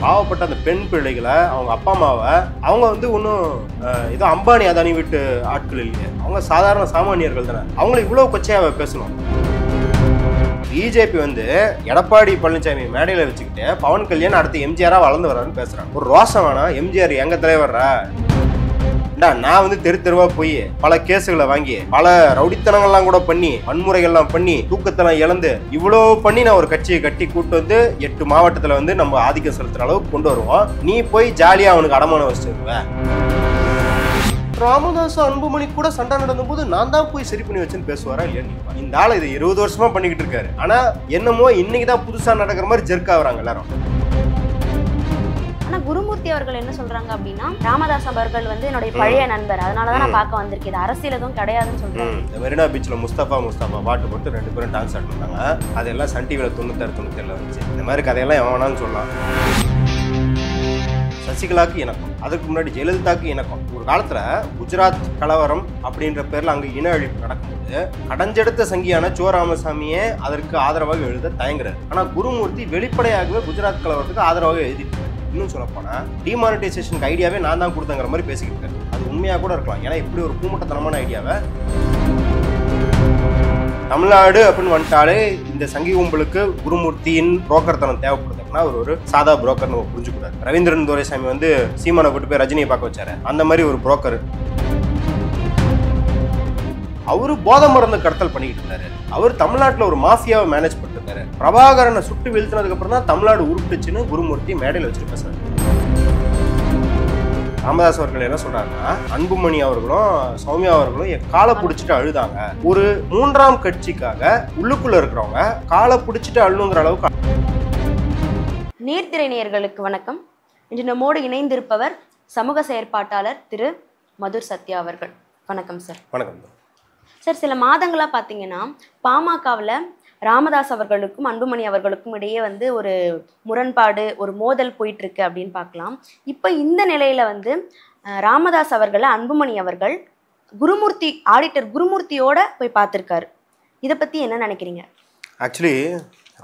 பாவப்பட்ட அந்த பெண் பிள்ளைகளை அவங்க அப்பா அம்மாவை அவங்க வந்து ஒன்றும் ஏதோ அம்பானி அதானி வீட்டு ஆட்கள் இல்லையே, அவங்க சாதாரண சாமானியர்கள் தானே. அவங்கள இவ்வளோ கொச்சையாக பேசணும். பிஜேபி வந்து எடப்பாடி பழனிசாமி மேடையில் வச்சுக்கிட்டு பவன் கல்யாண் அடுத்து எம்ஜிஆரா வளர்ந்து வர்றாருன்னு பேசுறாங்க. ஒரு ரோசம் வேணா, எம்ஜிஆர் எங்க தலைவர்ரா, நான் வந்து தெரு தெருவா போய் பல கேஸுகளை வாங்கி பல ரவுடித்தனங்கள்லாம் கூட பண்ணி வன்முறைகள்லாம் பண்ணி தூக்கத்தெல்லாம் இழந்து இவ்வளோ பண்ணி நான் ஒரு கட்சியை கட்டி கூட்டு வந்து 8 மாவட்டத்தில் வந்து நம்ம ஆதிக்கம் செலுத்துற அளவுக்கு கொண்டு வருவோம். நீ போய் ஜாலியா அவனுக்கு அடமானம் வச்சுருவ. ராமதாஸ் அன்புமணி கூட சண்டை நடந்த போது நான் தான் போய் சரி பண்ணி வச்சேன்னு பேசுவாரா இல்லையா? இந்த ஆள் இது 20 வருஷமா பண்ணிக்கிட்டு இருக்காரு. ஆனா என்னமோ இன்னைக்கு தான் புதுசா நடக்கிற மாதிரி ஜெர்க் ஆகுறாங்க எல்லாரும். குருமூர்த்தி அவர்கள் என்ன சொல்றாங்க அப்படின்னா, ராமதாஸ் அவர்கள் வந்து என்னுடைய பழைய நண்பர், அதனாலதான் நான் பார்க்க வந்திருக்கேன், அரசியல் எதுவும் கிடையாதுன்னு சொல்றாங்க. இந்த மெரினா பீச்ல முஸ்தபா பாட்டு போட்டு 2 பேரும் டான்ஸ் ஆடினாங்க. அதெல்லாம் சன் டிவில 96-97 வந்துச்சு. இந்த மாதிரி கதையெல்லாம் எவன் வேணாலும் சொல்லலாம். சசிகலாக்கு இணக்கம், அதுக்கு முன்னாடி ஜெயலலிதாக்கு இணக்கம். ஒரு காலத்துல குஜராத் கலவரம் அப்படின்ற பேர்ல அங்க இன அழிப்பு நடக்கும்போது கடஞ்செடுத்த சங்கியான சோ ராமசாமியே அதற்கு ஆதரவாக எழுத தயங்குறாரு. ஆனா குருமூர்த்தி வெளிப்படையாகவே குஜராத் கலவரத்துக்கு ஆதரவாக எழுதிட்டு, இன்னும் சொல்ல போனா டிமானிட்டைசேஷனுக்கு ஐடியாவே நான் தான் கொடுத்தங்கிற மாதிரி பேசிக்கிட்டு இருக்காரு. அது உண்மையா கூட இருக்கலாம். ஏன்னா இப்படி ஒரு கூமட்டத்தனமான ஐடியாவை தமிழ்நாடு அப்படின்னு வந்துட்டாலே இந்த சங்கி கும்பலுக்கு குருமூர்த்தியின் புரோக்கர் தனம் தேவைப்படுதுன்னா ஒரு சாதா புரோக்கர் நம்ம புரிஞ்சுக்கூடாது. ரவீந்திரன் துரைசாமி வந்து சீமானை கூட்டு போய் ரஜினியை பார்க்க வச்சாரு, அந்த மாதிரி ஒரு புரோக்கர். அவரு போதை மருந்து கடத்தல் பண்ணிக்கிட்டு இருந்தாரு. அவர் தமிழ்நாட்டில் ஒரு மாஃபியாவை மேனேஜ் பண்ணிட்டு இருக்காரு. பிரபாகரனை சுட்டு வீழ்த்தினதுக்கு அப்புறம் தான் தமிழ்நாடு உருப்பிட்டுச்சுன்னு குருமூர்த்தி மேடையில் வச்சுட்டு பேசுறாரு. ராமதாஸ் அவர்கள் என்ன சொல்றாருன்னா, அன்புமணி அவர்களும் சௌமியா அவர்களும் காலை பிடிச்சிட்டு அழுதாங்க. ஒரு 3ஆம் கட்சிக்காக உள்ளுக்குள்ள இருக்கிறவங்க காலை பிடிச்சிட்டு அழுங்கிற அளவுக்கு. நீர்த்திரை நேயர்களுக்கு வணக்கம். இன்று நம்மோடு இணைந்திருப்பவர் சமூக செயற்பாட்டாளர் திரு மதுர் சத்யா அவர்கள். வணக்கம் சார். வணக்கம் சார். சில மாதங்களா பார்த்தீங்கன்னா பாமகவில் ராமதாஸ் அவர்களுக்கும் அன்புமணி அவர்களுக்கும் இடையே வந்து ஒரு முரண்பாடு, ஒரு மோதல் போயிட்டு இருக்கு அப்படின்னு பார்க்கலாம். இப்போ இந்த நிலையில வந்து ராமதாஸ் அவர்களை அன்புமணி அவர்கள் குருமூர்த்தி ஆடிட்டர் குருமூர்த்தியோட போய் பார்த்துருக்காரு. இதை பத்தி என்ன நினைக்கிறீங்க? ஆக்சுவலி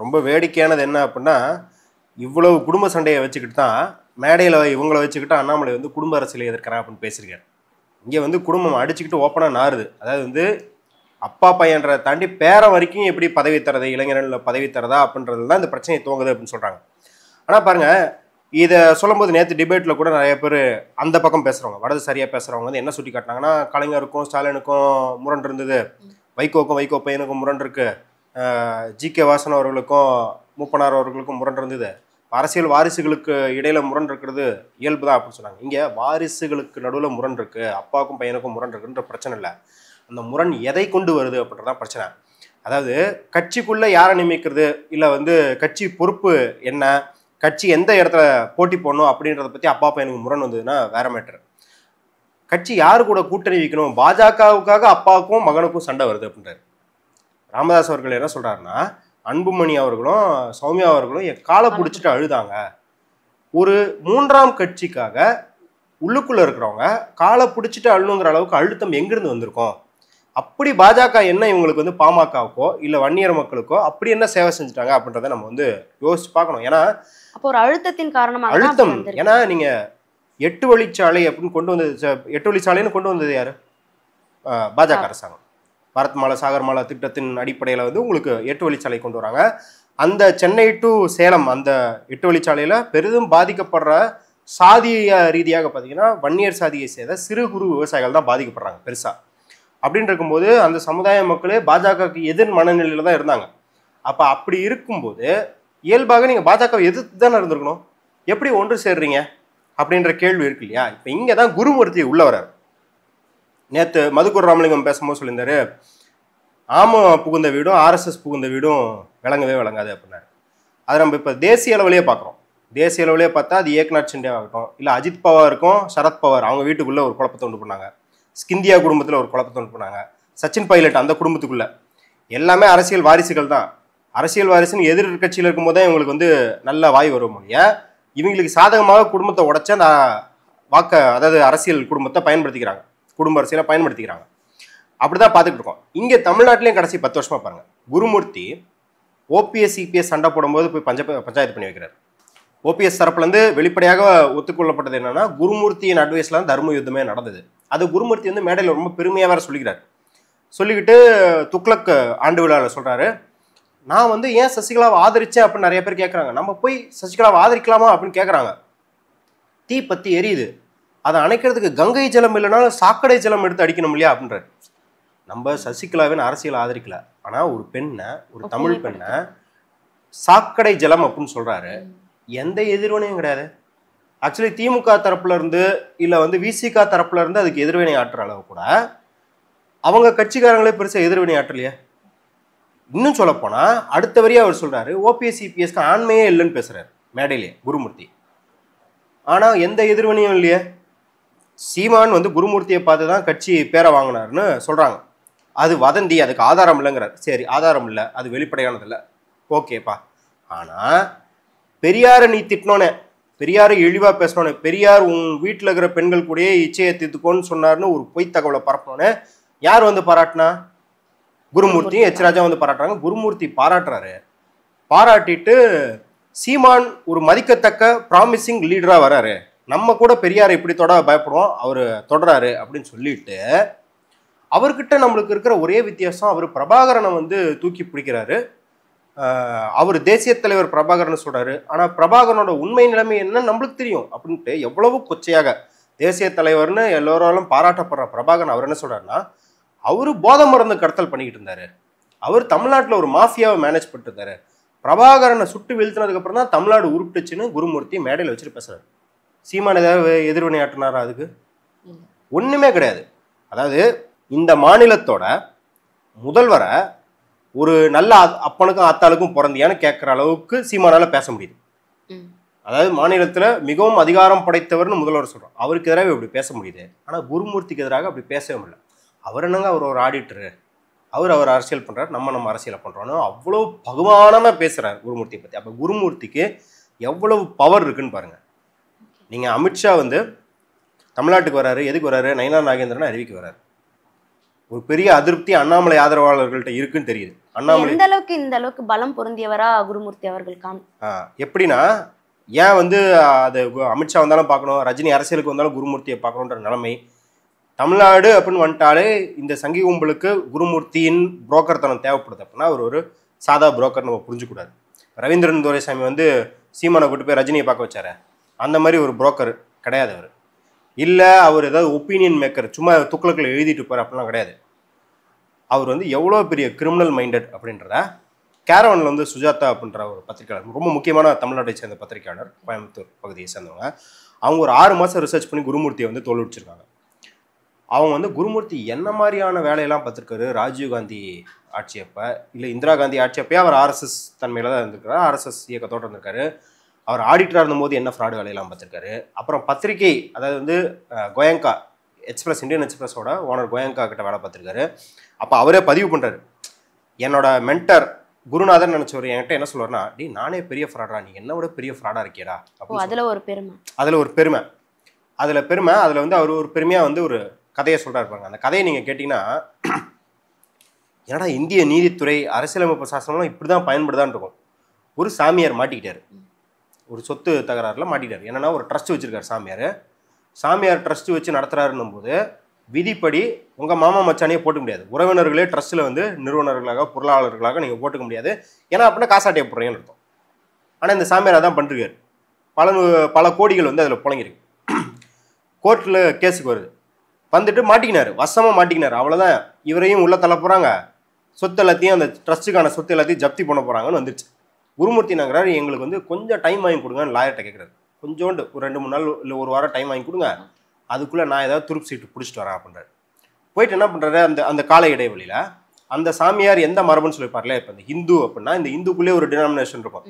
ரொம்ப வேடிக்கையானது என்ன அப்படின்னா, இவ்வளவு குடும்ப சண்டையை வச்சுக்கிட்டு தான் மேடையில் இவங்களை வச்சுக்கிட்டு அண்ணாமலை வந்து குடும்ப அரசியலை எதிர்க்கிறான் அப்படின்னு பேசியிருக்காரு. இங்கே வந்து குடும்பம் அடிச்சுக்கிட்டு ஓப்பனாக நாறுது. அதாவது வந்து அப்பா பையன்றதை தாண்டி பேரன் வரைக்கும் எப்படி பதவி தரது, இளைஞர்களில் பதவி தரதா அப்படின்றது தான் இந்த பிரச்சனையை துவங்குது அப்படின்னு சொல்கிறாங்க. ஆனால் பாருங்கள், இதை சொல்லும்போது நேற்று டிபேட்டில் கூட நிறைய பேர் அந்த பக்கம் பேசுகிறவங்க, வடதுசாரியாக பேசுகிறவங்க வந்து என்ன சுட்டி காட்டினாங்கன்னா, கலைஞருக்கும் ஸ்டாலினுக்கும் முரண் இருந்தது, வைகோ பையனுக்கும் முரண் இருக்கு, ஜி.கே. வாசன் அவர்களுக்கும் மூப்பனார் அவர்களுக்கும் முரண் இருந்தது, அரசியல் வாரிசுகளுக்கு இடையில முரண் இருக்கிறது இயல்பு தான் அப்படின்னு சொன்னாங்க. இங்கே வாரிசுகளுக்கு நடுவில் முரண் இருக்கு, அப்பாவுக்கும் பையனுக்கும் முரண் இருக்குன்ற பிரச்சனை இல்லை. அந்த முரண் எதை கொண்டு வருது அப்படின்றதான் பிரச்சனை. அதாவது கட்சிக்குள்ளே யாரை நியமிக்கிறது, இல்லை வந்து கட்சி பொறுப்பு என்ன, கட்சி எந்த இடத்துல போட்டி போடணும் அப்படின்றத பற்றி அப்பா பையனுக்கு முரண் வந்ததுன்னா வேற மேட்டர். கட்சி யாரு கூட கூட்டணி வைக்கணும், பாஜகவுக்காக அப்பாவுக்கும் மகனுக்கும் சண்டை வருது அப்படின்றாரு. ராமதாஸ் அவர்கள் என்ன சொல்றாருன்னா, அன்புமணி அவர்களும் சௌமியா அவர்களும் காலை பிடிச்சிட்டு அழுதாங்க. ஒரு 3ஆம் கட்சிக்காக உள்ளுக்குள்ள இருக்கிறவங்க காலை பிடிச்சிட்டு அழுங்கிற அளவுக்கு அழுத்தம் எங்கிருந்து வந்திருக்கும்? அப்படி பாஜக என்ன இவங்களுக்கு வந்து பாமகவுக்கோ இல்லை வன்னியர் மக்களுக்கோ அப்படி என்ன சேவை செஞ்சுட்டாங்க அப்படின்றத நம்ம வந்து யோசிச்சு பார்க்கணும். ஏன்னா அப்போ ஒரு அழுத்தத்தின் காரணமாக அழுத்தம். ஏன்னா நீங்க 8 வழிச்சாலை அப்படின்னு கொண்டு வந்தது, 8 வழிச்சாலைன்னு கொண்டு வந்தது யாரு? பாஜக அரசாங்கம். பாரத் மாலா சாகர் மாலா திட்டத்தின் அடிப்படையில் வந்து உங்களுக்கு 8 வழிச்சாலை கொண்டு வராங்க. அந்த சென்னை டு சேலம் அந்த 8 வழிச்சாலையில் பெரிதும் பாதிக்கப்படுற சாதிய ரீதியாக பார்த்தீங்கன்னா வன்னியர் சாதியை சேர்ந்த சிறு குறு விவசாயிகள் தான் பாதிக்கப்படுறாங்க பெருசாக. அப்படின்னு இருக்கும்போது அந்த சமுதாய மக்களே பாஜகவுக்கு எதிர் மனநிலையில் தான் இருந்தாங்க. அப்போ அப்படி இருக்கும்போது இயல்பாக நீங்கள் பாஜகவை எதிர்த்து தானே இருந்திருக்கணும். எப்படி ஒன்று சேர்றீங்க அப்படின்ற கேள்வி இருக்கு இல்லையா? இப்போ இங்கே தான் குருமூர்த்தி உள்ள வர்றார். நேற்று மதுக்கூர் ராமலிங்கம் பேசும்போது சொல்லியிருந்தாரு, ஆம புகுந்த வீடும் ஆர்எஸ்எஸ் புகுந்த வீடும் விளங்கவே விளங்காது அப்படின்னாரு. அதை நம்ம இப்போ தேசிய அளவிலேயே பார்க்குறோம். தேசிய அளவிலேயே பார்த்தா அது ஏக்நாத் ஷிண்டே ஆகட்டும், இல்லை அஜித் பவாருக்கும் சரத்பவார் அவங்க வீட்டுக்குள்ளே ஒரு குழப்பத்தை உண்டு பண்ணாங்க, ஸ்கிந்தியா குடும்பத்தில் ஒரு குழப்பத்தை உண்டு பண்ணாங்க, சச்சின் பைலட் அந்த குடும்பத்துக்குள்ளே எல்லாமே அரசியல் வாரிசுகள் தான். அரசியல் வாரிசுன்னு எதிர் கட்சியில் இருக்கும்போது தான் இவங்களுக்கு வந்து நல்ல வாய் வரும் இல்லையா? இவங்களுக்கு சாதகமாக குடும்பத்தை உடைச்ச அந்த அதாவது அரசியல் குடும்பத்தை பயன்படுத்திக்கிறாங்க, குடும்ப அரசியலை பயன்படுத்திக்கிறாங்க. அப்படிதான் பார்த்துக்கிட்டு இருக்கோம். இங்கே தமிழ்நாட்டிலையும் கடைசி 10 வருஷமா பாருங்க, குருமூர்த்தி ஓபிஎஸ் சிபிஎஸ் சண்டை போடும்போது போய் பஞ்சாயத்து பண்ணி வைக்கிறார். ஓபிஎஸ் தரப்புலேருந்து வெளிப்படையாக ஒத்துக்கொள்ளப்பட்டது என்னன்னா, குருமூர்த்தியின் அட்வைஸில் தான் தர்ம யுத்தமே நடந்தது. அது குருமூர்த்தி வந்து மேடையில் ரொம்ப பெருமையாக வேற சொல்லிக்கிறார். சொல்லிக்கிட்டு துக்ளக் ஆண்டு விழாவில் சொல்கிறாரு, நான் வந்து ஏன் சசிகலாவை ஆதரிச்சேன் அப்படின்னு நிறைய பேர் கேட்குறாங்க. நம்ம போய் சசிகலாவை ஆதரிக்கலாமா அப்படின்னு கேட்குறாங்க. தீ பற்றி எரியுது, அதை அணைக்கிறதுக்கு கங்கை ஜலம் இல்லைனாலும் சாக்கடை ஜலம் எடுத்து அடிக்கணும் இல்லையா அப்படின்றாரு. நம்ம சசிகலாவின் அரசியல் ஆதரிக்கல, ஆனால் ஒரு பெண்ணை, ஒரு தமிழ் பெண்ணை சாக்கடை ஜலம் அப்படின்னு சொல்கிறாரு. எந்த எதிர்வினையும் கிடையாது. ஆக்சுவலி திமுக தரப்புல இருந்து இல்லை வந்து விசிக தரப்புல இருந்து அதுக்கு எதிர்வினை ஆற்றுற அளவு கூட அவங்க கட்சிக்காரங்களே பெருசாக எதிர்வினை ஆற்றலையே. இன்னும் சொல்லப்போனா அடுத்த வரியா அவர் சொல்றாரு, ஓபிஎஸ் இபிஎஸ்க்கு ஆண்மையே இல்லைன்னு பேசுறாரு மேடையிலே குருமூர்த்தி. ஆனா எந்த எதிர்வினையும் இல்லையே. சீமான் வந்து குருமூர்த்தியை பார்த்து தான் கட்சி பேரை வாங்கினாருன்னு சொல்றாங்க. அது வதந்தி, அதுக்கு ஆதாரம் இல்லைங்கிறார். சரி, ஆதாரம் இல்லை, அது வெளிப்படையானது இல்லை, ஓகேப்பா. ஆனா பெரியாரை நீ திட்டினோன்னே, பெரியாரை இழிவா பேசினோன்னே, பெரியார் உன் வீட்டில் இருக்கிற பெண்கள் கூடயே இச்சையை தீர்த்துக்கோன்னு சொன்னார்னு ஒரு பொய் தகவலை பரப்பினோன்னே யார் வந்து பாராட்டினா? குருமூர்த்தியும் எச் ராஜா வந்து பாராட்டுறாங்க. குருமூர்த்தி பாராட்டுறாரு. பாராட்டிட்டு சீமான் ஒரு மதிக்கத்தக்க ப்ராமிசிங் லீடரா வராரு, நம்ம கூட பெரியாரை இப்படி தொட பயப்படுவோம், அவர் தொடராரு அப்படின்னு சொல்லிட்டு அவர்கிட்ட நம்மளுக்கு இருக்கிற ஒரே வித்தியாசம், அவர் பிரபாகரனை வந்து தூக்கி பிடிக்கிறாரு. அவர் தேசிய தலைவர் பிரபாகரன் சொல்றாரு. ஆனா பிரபாகரனோட உண்மை நிலைமை என்ன நம்மளுக்கு தெரியும் அப்படின்ட்டு எவ்வளவு கொச்சையாக தேசிய தலைவர்னு எல்லோராலும் பாராட்டப்படுற பிரபாகரன் அவர் என்ன சொல்றாருன்னா, அவரு போதை மருந்து கடத்தல் பண்ணிக்கிட்டு இருந்தாரு, அவர் தமிழ்நாட்டில் ஒரு மாஃபியாவை மேனேஜ் பண்ணிட்டு இருந்தாரு, பிரபாகரனை சுட்டு வீழ்த்தினதுக்கு அப்புறம் தான் தமிழ்நாடு உருப்பிட்டுச்சுன்னு குருமூர்த்தி மேடையில் வச்சுட்டு பேசுறாரு. சீமான் ஏதாவது எதிர்வினை ஆட்டினாரா? அதுக்கு ஒண்ணுமே கிடையாது. அதாவது இந்த மாநிலத்தோட முதல்வரை ஒரு நல்ல அப்பனுக்கும் அத்தாளுக்கும் பிறந்தியான்னு கேட்குற அளவுக்கு சீமானால பேச முடியுது. அதாவது மாநிலத்தில் மிகவும் அதிகாரம் படைத்தவர்னு முதல்வர் சொல்கிறோம், அவருக்கு எதிராக இப்படி பேச முடியுது. ஆனால் குருமூர்த்திக்கு எதிராக அப்படி பேசவே முடியல. அவர் என்னங்க, அவர் ஒரு ஆடிட்டரு, அவர் அரசியல் பண்ணுறாரு, நம்ம அரசியலை பண்ணுறோன்னு அவ்வளோ பகுமானமாக பேசுகிறார் குருமூர்த்தியை பற்றி. அப்போ குருமூர்த்திக்கு எவ்வளவு பவர் இருக்குன்னு பாருங்கள். நீங்கள் அமித்ஷா வந்து தமிழ்நாட்டுக்கு வராரு, எதுக்கு வராரு? நயினார் நாகேந்திரன் அறிவிக்க வராரு. ஒரு பெரிய அதிருப்தி அண்ணாமலை ஆதரவாளர்கள்ட்ட இருக்குன்னு தெரியுது. அண்ணாமலை இந்த அளவுக்கு பலம் பொருந்தியவரா குருமூர்த்தி அவர்கள் எப்படின்னா, ஏன் வந்து அது அமித்ஷா வந்தாலும் பார்க்கணும், ரஜினி அரசியலுக்கு வந்தாலும் குருமூர்த்தியை பார்க்கணுன்ற நிலைமை. தமிழ்நாடு அப்படின்னு வந்துட்டாலே இந்த சங்கி கும்பலுக்கு குருமூர்த்தியின் புரோக்கர் தனம் தேவைப்படுது. அப்படின்னா அவர் ஒரு சாதா புரோக்கர் நம்ம புரிஞ்சுக்கூடாது. ரவீந்திரன் துரைசாமி வந்து சீமானை கூட்டு போய் ரஜினியை பார்க்க வச்சாரு, அந்த மாதிரி ஒரு புரோக்கர் கிடையாது அவர். இல்லை அவர் ஏதாவது ஒப்பீனியன் மேக்கர், சும்மா துக்ளக்கில் எழுதிட்டு போகிற அப்படிலாம் கிடையாது. அவர் வந்து எவ்வளோ பெரிய கிரிமினல் மைண்டட் அப்படின்றத கேரவனில் வந்து சுஜாதா அப்படின்ற ஒரு பத்திரிகையாளர், ரொம்ப முக்கியமான தமிழ்நாட்டை சேர்ந்த பத்திரிகையாளர், கோயம்புத்தூர் பகுதியை சேர்ந்தவங்க, அவங்க ஒரு 6 மாதம் ரிசர்ச் பண்ணி குருமூர்த்தியை வந்து தோல் வச்சிருக்காங்க. அவங்க வந்து குருமூர்த்தி என்ன மாதிரியான வேலையெல்லாம் பார்த்துருக்காரு, ராஜீவ்காந்தி ஆட்சியப்போ இல்லை இந்திரா காந்தி ஆட்சியப்பே அவர் ஆர்எஸ்எஸ் தன்மையில் தான் இருந்திருக்காரு, ஆர்எஸ்எஸ் இயக்கத்தோடு இருந்திருக்காரு. அவர் ஆடிட்டராக இருந்தபோது என்ன ஃப்ராடு வேலையெல்லாம் பார்த்துருக்காரு. அப்புறம் பத்திரிகை, அதாவது வந்து கோயங்கா எக்ஸ்பிரஸ், இந்தியன் எக்ஸ்பிரஸோட ஓனர் கோயங்கா கிட்ட வேலை பார்த்துருக்காரு. அப்போ அவரே பதிவு பண்ணுறாரு, என்னோட மென்டர் குருநாதன் நினச்சவர் என்கிட்ட என்ன சொல்லுவார்னா, டி நானே பெரிய ஃப்ராடா, நீ என்ன விட பெரிய ஃப்ராடாக இருக்கியடா அப்படின்னு. அதில் ஒரு பெருமை. அதில் வந்து அவர் ஒரு பெருமையாக வந்து ஒரு கதையை சொல்கிறா இருப்பாங்க. அந்த கதையை நீங்கள் கேட்டிங்கன்னா, ஏன்னா இந்திய நீதித்துறை அரசியலமைப்பு சாசனம்லாம் இப்படி தான் பயன்படுதான்னு இருக்கும். ஒரு சாமியார் மாட்டிக்கிட்டார், ஒரு சொத்து தகராறில் மாட்டிட்டார். என்னன்னா ஒரு ட்ரஸ்ட் வச்சிருக்காரு சாமியார் ட்ரஸ்ட் வச்சு நடத்துறாருன்னும் போது விதிப்படி உங்கள் மாமா மச்சானையே போட்டுக்க முடியாது. உறவினர்களே ட்ரஸ்ட்டில் வந்து நிறுவனர்களாக பொருளாளர்களாக நீங்கள் போட்டுக்க முடியாது. ஏன்னா அப்படின்னா காசாட்டையை போடுறீங்கன்னு அர்த்தம். ஆனால் இந்த சாமியார் அதான் பண்ணிருக்காரு. பல கோடிகள் வந்து அதில் புழங்கிருக்கு. கோர்ட்டில் கேஸுக்கு வருது, வந்துட்டு மாட்டிக்கினார், வசமாக மாட்டிக்கினார். அவ்வளோதான், இவரையும் உள்ளே தள்ள போகிறாங்க, சொத்து எல்லாத்தையும் அந்த ட்ரஸ்ட்டுக்கான சொத்து எல்லாத்தையும் ஜப்தி பண்ண போகிறாங்கன்னு வந்துருச்சு. குருமூர்த்தி நகரார் எங்களுக்கு வந்து கொஞ்சம் டைம் வாங்கி கொடுங்கன்னு லாயர்கிட்ட கேட்குறாரு. கொஞ்சோண்டு ஒரு 2-3 நாள் இல்லை ஒரு வாரம் டைம் வாங்கி கொடுங்க, அதுக்குள்ளே நான் ஏதாவது துருப்பு சீட்டு பிடிச்சிட்டு வரேன் அப்படின்றாரு. போயிட்டு என்ன பண்ணுறாரு, அந்த கால இடைவெளியில் அந்த சாமியார் எந்த மரபுன்னு சொல்லிப்பார்ல, இப்போ இந்த ஹிந்து அப்படின்னா இந்த இந்துக்குள்ளே ஒரு டினாமினேஷன் இருக்கும்.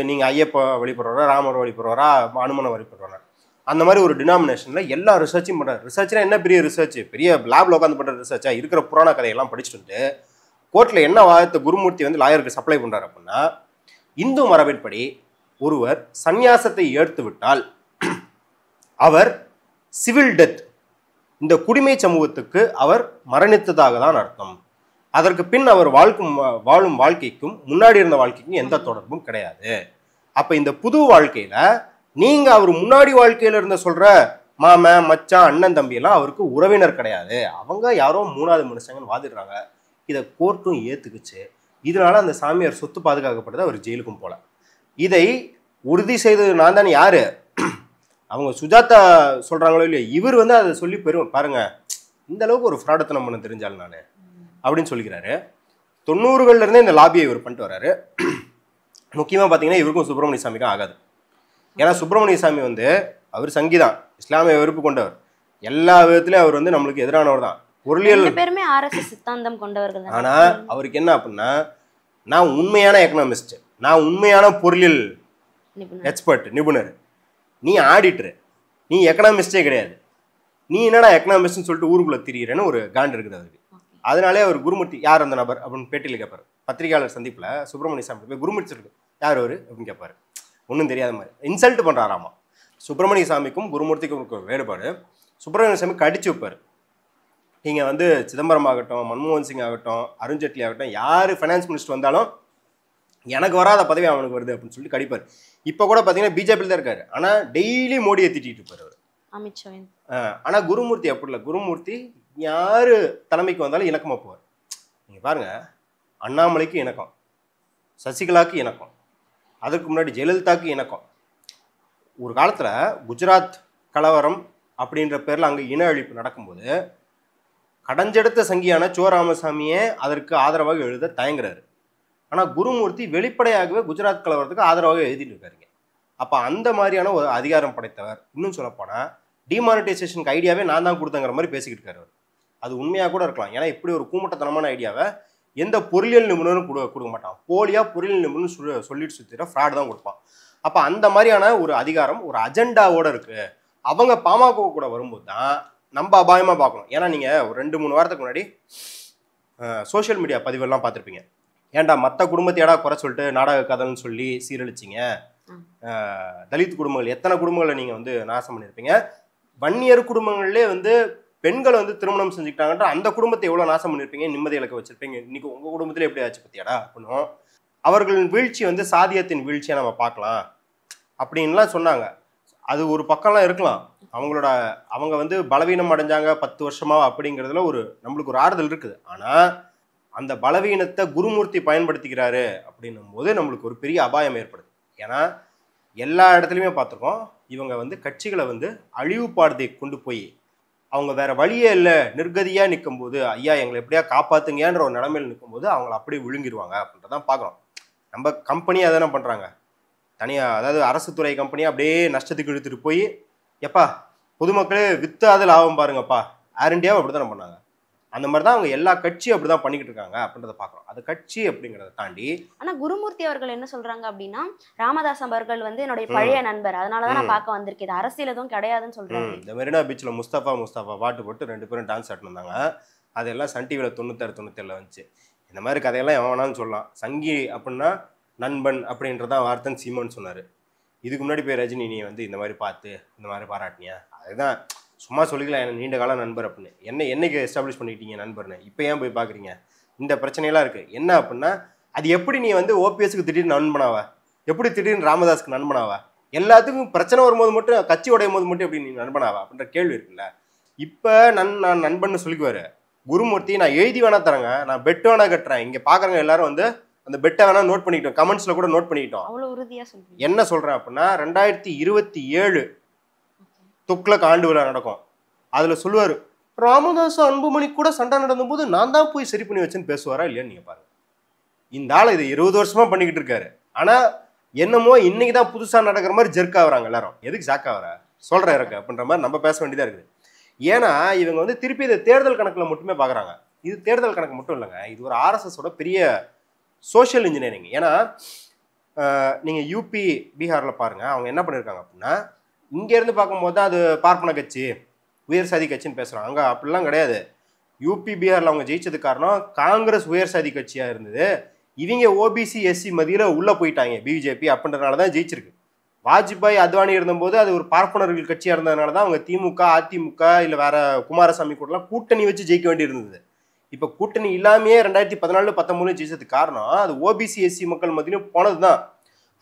நீங்கள் ஐயப்ப வழிபடுறவரா, ராமர் வழிபடுறவரா, அனுமனை வழிபடுறவரா, அந்த மாதிரி ஒரு டினாமினேஷனில் எல்லா ரிசர்ச்சும் பண்ணுறாரு. ரிசர்ச்னா என்ன பெரிய ரிசர்ச், பெரிய லேபில் உட்காந்து பண்ணுற ரிசர்ச்சா, இருக்கிற புராண கதையெல்லாம் படிச்சுட்டு வந்து கோர்ட்டில் என்ன வாதத்தை குருமூர்த்தி வந்து லாயருக்கு சப்ளை பண்ணுறாரு அப்படின்னா, இந்து மரபின்படி ஒருவர் சந்நியாசத்தை ஏற்று விட்டால் அவர் சிவில் டெத், இந்த குடிமை சமூகத்துக்கு அவர் மரணித்ததாக தான் அர்த்தம். அதற்கு பின் அவர் வாழும் வாழ்க்கைக்கும் முன்னாடி இருந்த வாழ்க்கைக்கும் எந்த தொடர்பும் கிடையாது. அப்ப இந்த புது வாழ்க்கையில நீங்க அவர் முன்னாடி வாழ்க்கையில இருந்த சொல்ற மாமன் மச்சான் அண்ணன் தம்பி எல்லாம் அவருக்கு உறவினர் கிடையாது, அவங்க யாரோ மூணாவது மனுஷங்கன்னு வாதிடுறாங்க. இதை கோர்ட்டும் ஏத்துக்குச்சு. இதனால அந்த சாமியார் சொத்து பாதுகாக்கப்பட்டது, அவர் ஜெயிலுக்கும் போல. இதை உறுதி செய்தது நான் தானே, யாரு அவங்க சுஜாதா சொல்றாங்களோ இல்லையோ, இவர் வந்து அதை சொல்லி பாருங்க இந்த அளவுக்கு ஒரு ஃப்ராடத்தனம் பண்ண தெரிஞ்சாலும் நான் அப்படின்னு சொல்லிக்கிறாரு. 90கள்ல இருந்தே இந்த லாபியை இவர் பண்ணிட்டு வர்றாரு. முக்கியமா பாத்தீங்கன்னா இவருக்கும் சுப்பிரமணிய சாமிக்கும் ஆகாது. ஏன்னா சுப்பிரமணிய சாமி வந்து அவர் சங்கிதான், இஸ்லாமிய வெறுப்பு கொண்டவர், எல்லா விதத்திலயும் அவர் வந்து நம்மளுக்கு எதிரானவர் தான். பொருளியல் பேருமே ஆர்எஸ்எஸ் சித்தாந்தம் கொண்டவர்கள். ஆனா அவருக்கு என்ன அப்படின்னா, நான் உண்மையான எக்கனாமிஸ்ட், நான் உண்மையான பொருளியல் எக்ஸ்பர்ட் நிபுணர், நீ ஆடிட்டர், நீ எக்கனாமிஸ்டே கிடையாது, நீ என்னடா எக்கனாமிஸ்ட்னு சொல்லிட்டு ஊருக்குள்ள திரியிறேன்னு ஒரு காண்ட் இருக்குது அவருக்கு. அதனாலே அவர் குருமூர்த்தி யார் அந்த நபர் அப்படின்னு பேட்டியில் கேட்பாரு. பத்திரிகையாளர் சந்திப்புல சுப்பிரமணிய சாமி போய் குருமூர்த்தி இருக்கு யார் அவரு அப்படின்னு கேட்பாரு. ஒன்றும் தெரியாத மாதிரி இன்சல்ட் பண்றாராமா. சுப்பிரமணிய சாமிக்கும் குருமூர்த்திக்கும் வேறுபாடு. சுப்பிரமணிய சாமி கடிச்சு வைப்பாரு. நீங்க வந்து சிதம்பரம் ஆகட்டும், மன்மோகன் சிங் ஆகட்டும், அருண்ஜேட்லி ஆகட்டும், யாரு ஃபைனான்ஸ் மினிஸ்டர் வந்தாலும் எனக்கு வராத பதவி அவனுக்கு வருது அப்படின்னு சொல்லி கடிப்பார். இப்போ கூட பார்த்தீங்கன்னா பிஜேபியில் தான் இருக்காரு, ஆனால் டெய்லி மோடியை திட்டிட்டு இருப்பார் அவர். அமித்ஷா. ஆனால் குருமூர்த்தி அப்படி இல்லை. குருமூர்த்தி யாரு தலைமைக்கு வந்தாலும் இணக்கமாக போவார். நீங்கள் பாருங்க, அண்ணாமலைக்கு இணக்கம், சசிகலாவுக்கு இணக்கம், அதுக்கு முன்னாடி ஜெயலலிதாவுக்கு இணக்கம். ஒரு காலத்தில் குஜராத் கலவரம் அப்படின்ற பேரில் அங்கே இன அழிப்பு நடக்கும்போது கடைஞ்செடுத்த சங்கியான சோ ராமசாமியே அதற்கு ஆதரவாக எழுத தயங்குறாரு. ஆனால் குருமூர்த்தி வெளிப்படையாகவே குஜராத் கலவரத்துக்கு ஆதரவாக எழுதிட்டு இருக்காருங்க. அப்போ அந்த மாதிரியான ஒரு அதிகாரம் படைத்தவர். இன்னும் சொல்லப்போனால் டிமானிட்டைசேஷனுக்கு ஐடியாவே நான் தான் கொடுத்தங்கிற மாதிரி பேசிக்கிட்டு இருக்காரு அவர். அது உண்மையாக கூட இருக்கலாம். ஏன்னா இப்படி ஒரு கூமட்டத்தனமான ஐடியாவை எந்த பொருளியல் நிபுணரும் கொடுக்க மாட்டான். போலியா பொருளியல் நிபுணர் சொல்லிட்டு சுற்றிட ஃப்ராட் தான் கொடுப்பான். அப்போ அந்த மாதிரியான ஒரு அதிகாரம் ஒரு அஜெண்டாவோட இருக்கு. அவங்க பாமக கூட வரும்போது தான் நம்ம அபாயமாக பார்க்கணும். ஏன்னா நீங்கள் ஒரு 2-3 வாரத்துக்கு முன்னாடி சோஷியல் மீடியா பதிவெல்லாம் பார்த்துருப்பீங்க. ஏன்டா மற்ற குடும்பத்தையடா குறை சொல்லிட்டு நாடக கதைன்னு சொல்லி சீரழிச்சிங்க, தலித் குடும்பங்கள் எத்தனை குடும்பங்களை நீங்கள் வந்து நாசம் பண்ணியிருப்பீங்க, வன்னியர் குடும்பங்கள்லேயே வந்து பெண்களை வந்து திருமணம் செஞ்சுக்கிட்டாங்கன்ற அந்த குடும்பத்தை எவ்வளோ நாசம் பண்ணியிருப்பீங்க, நிம்மதி இலக்க வச்சிருப்பீங்க, இன்னைக்கு உங்கள் குடும்பத்தில் எப்படி ஆச்சு பத்தியாடா அப்படின்னும். அவர்களின் வீழ்ச்சி வந்து சாதியத்தின் வீழ்ச்சியாக நம்ம பார்க்கலாம் அப்படின்லாம் சொன்னாங்க. அது ஒரு பக்கம்லாம் இருக்கலாம். அவங்க வந்து பலவீனம் அடைஞ்சாங்க 10 வருஷமா அப்படிங்கிறதுல நம்மளுக்கு ஒரு ஆறுதல் இருக்குது. ஆனால் அந்த பலவீனத்தை குருமூர்த்தி பயன்படுத்திக்கிறாரு அப்படின்னும் போது நம்மளுக்கு ஒரு பெரிய அபாயம் ஏற்படுது. ஏன்னா எல்லா இடத்துலையுமே பார்த்துருக்கோம், இவங்க வந்து கட்சிகளை வந்து அழிவு பாடத்தை கொண்டு போய் அவங்க வேற வழியே இல்லை நிர்கதியாக நிற்கும் போது, ஐயா எங்களை எப்படியா காப்பாத்துங்கன்ற ஒரு நிலைமையில் நிற்கும் போது அவங்கள அப்படியே விழுங்கிடுவாங்க அப்படின்றதான் பார்க்குறோம். நம்ம கம்பெனியாக தானே பண்ணுறாங்க தனியாக, அதாவது அரசு துறை கம்பெனியாக அப்படியே நஷ்டத்துக்கு இழுத்துட்டு போய் எப்பா பொதுமக்களே வித்து அதில் லாபம் பாருங்கப்பா, ஏர் இண்டியாவும் அப்படி தானே பண்ணாங்க. அந்த மாதிரி தான் அவங்க எல்லா கட்சியும் அப்படிதான் பண்ணிக்கிட்டு இருக்காங்க அப்படின்றத பார்க்குறோம். அது கட்சி அப்படிங்கிறத தாண்டி. ஆனால் குருமூர்த்தி அவர்கள் என்ன சொல்றாங்க அப்படின்னா, ராமதாஸ் அவர்கள் வந்து என்னுடைய பழைய நண்பர், அதனாலதான் நான் பார்க்க வந்திருக்கேன், அரசியல் எதுவும் கிடையாதுன்னு சொல்றாங்க. இந்த மெரினா பீச்சில் முஸ்தபா பாட்டு போட்டு 2 பேரும் டான்ஸ் ஆட்டின்னு இருந்தாங்க. அதெல்லாம் சன் டிவியில் 96-97 வந்துச்சு. இந்த மாதிரி கதையெல்லாம் எவன் வேணாலும் சொல்லலாம். சங்கி அப்படின்னா நண்பன் அப்படின்றதான் வார்த்தைன்னு சீமான்னு சொன்னார். இதுக்கு முன்னாடி போய் ரஜினி நீ வந்து இந்த மாதிரி பார்த்து இந்த மாதிரி பாராட்டினியா, அதுதான் சும்மா சொல்லிக்கலாம் என்ன நீண்ட கால நண்பர் அப்படின்னு. என்னைக்கு எஸ்டாப்ளிஷ் பண்ணிக்கிட்டீங்க நண்பர்னு, இப்போ ஏன் போய் பார்க்குறீங்க? இந்த பிரச்சனையெல்லாம் இருக்குது. என்ன அப்படின்னா, அது எப்படி நீ வந்து ஓபிஎஸ்க்கு திடீர்னு நண்பனாவா, எப்படி திடீர்னு ராமதாஸ்க்கு நண்பனாவா, எல்லாத்துக்கும் பிரச்சனை வரும்போது மட்டும் கட்சி உடையும் போது மட்டும் எப்படி நீ நண்பனாவா அப்படின்ற கேள்வி இருக்குல்ல. இப்போ நான் நண்பன்னு சொல்லிக்குவாரு குருமூர்த்தி. நான் எழுதி வேணா தரேங்க, நான் பெட் வேணா கட்டுறேன், இங்கே பார்க்குறவங்க எல்லாரும் வந்து அந்த பெட்டை வேணா நோட் பண்ணிக்கிட்டோம், கமெண்ட்ஸில் கூட நோட் பண்ணிக்கிட்டோம். என்ன சொல்கிறேன் அப்படின்னா, 2027 துக்ளக் ஆண்டு விழா நடக்கும். அதில் சொல்லுவார், ராமதாஸ் அன்புமணி கூட சண்டை நடந்தபோது நான் தான் போய் சரி பண்ணி வச்சேன்னு பேசுவாரா இல்லையான்னு நீங்கள் பாருங்க. இந்த ஆள் இது 20 வருஷமா பண்ணிக்கிட்டு இருக்காரு. ஆனால் என்னமோ இன்னைக்கு தான் புதுசாக நடக்கிற மாதிரி ஜெர்க் ஆகுறாங்க எல்லாரும். எதுக்கு ஜாக் ஆகுற சொல்கிற இருக்கு அப்படின்ற மாதிரி நம்ம பேச வேண்டியதாக இருக்குது. ஏன்னா இவங்க வந்து திருப்பி இதை தேர்தல் கணக்கில் மட்டுமே பார்க்குறாங்க. இது தேர்தல் கணக்கு மட்டும் இல்லைங்க, இது ஒரு ஆர்எஸ்எஸோட பெரிய சோஷியல் இன்ஜினியரிங். ஏன்னா நீங்கள் யூபி பீகாரில் பாருங்கள், அவங்க என்ன பண்ணியிருக்காங்க அப்படின்னா, இங்கேருந்து பார்க்கும்போது தான் அது பார்ப்பன கட்சி உயர் சாதி கட்சின்னு பேசுகிறாங்க. அங்கே அப்படிலாம் கிடையாது. யூபி பீகாரில் அவங்க ஜெயிச்சது காரணம் காங்கிரஸ் உயர் சாதி கட்சியாக இருந்தது. இவங்க ஓபிசி எஸ்சி மதியில் உள்ளே போயிட்டாங்க பிஜேபி அப்படின்றதுனால தான் ஜெயிச்சிருக்கு. வாஜ்பாய் அத்வானி இருந்தபோது அது ஒரு பார்ப்பனர்கள் கட்சியாக இருந்ததுனால தான் அவங்க திமுக அதிமுக இல்லை வேற குமாரசாமி கூடலாம் கூட்டணி வச்சு ஜெயிக்க வேண்டி இருந்தது. இப்போ கூட்டணி இல்லாமையே 2014-19 ஜெயிச்சதுக்கு காரணம் அது ஓபிசி எஸ்சி மக்கள் மத்தியிலும் போனது தான்.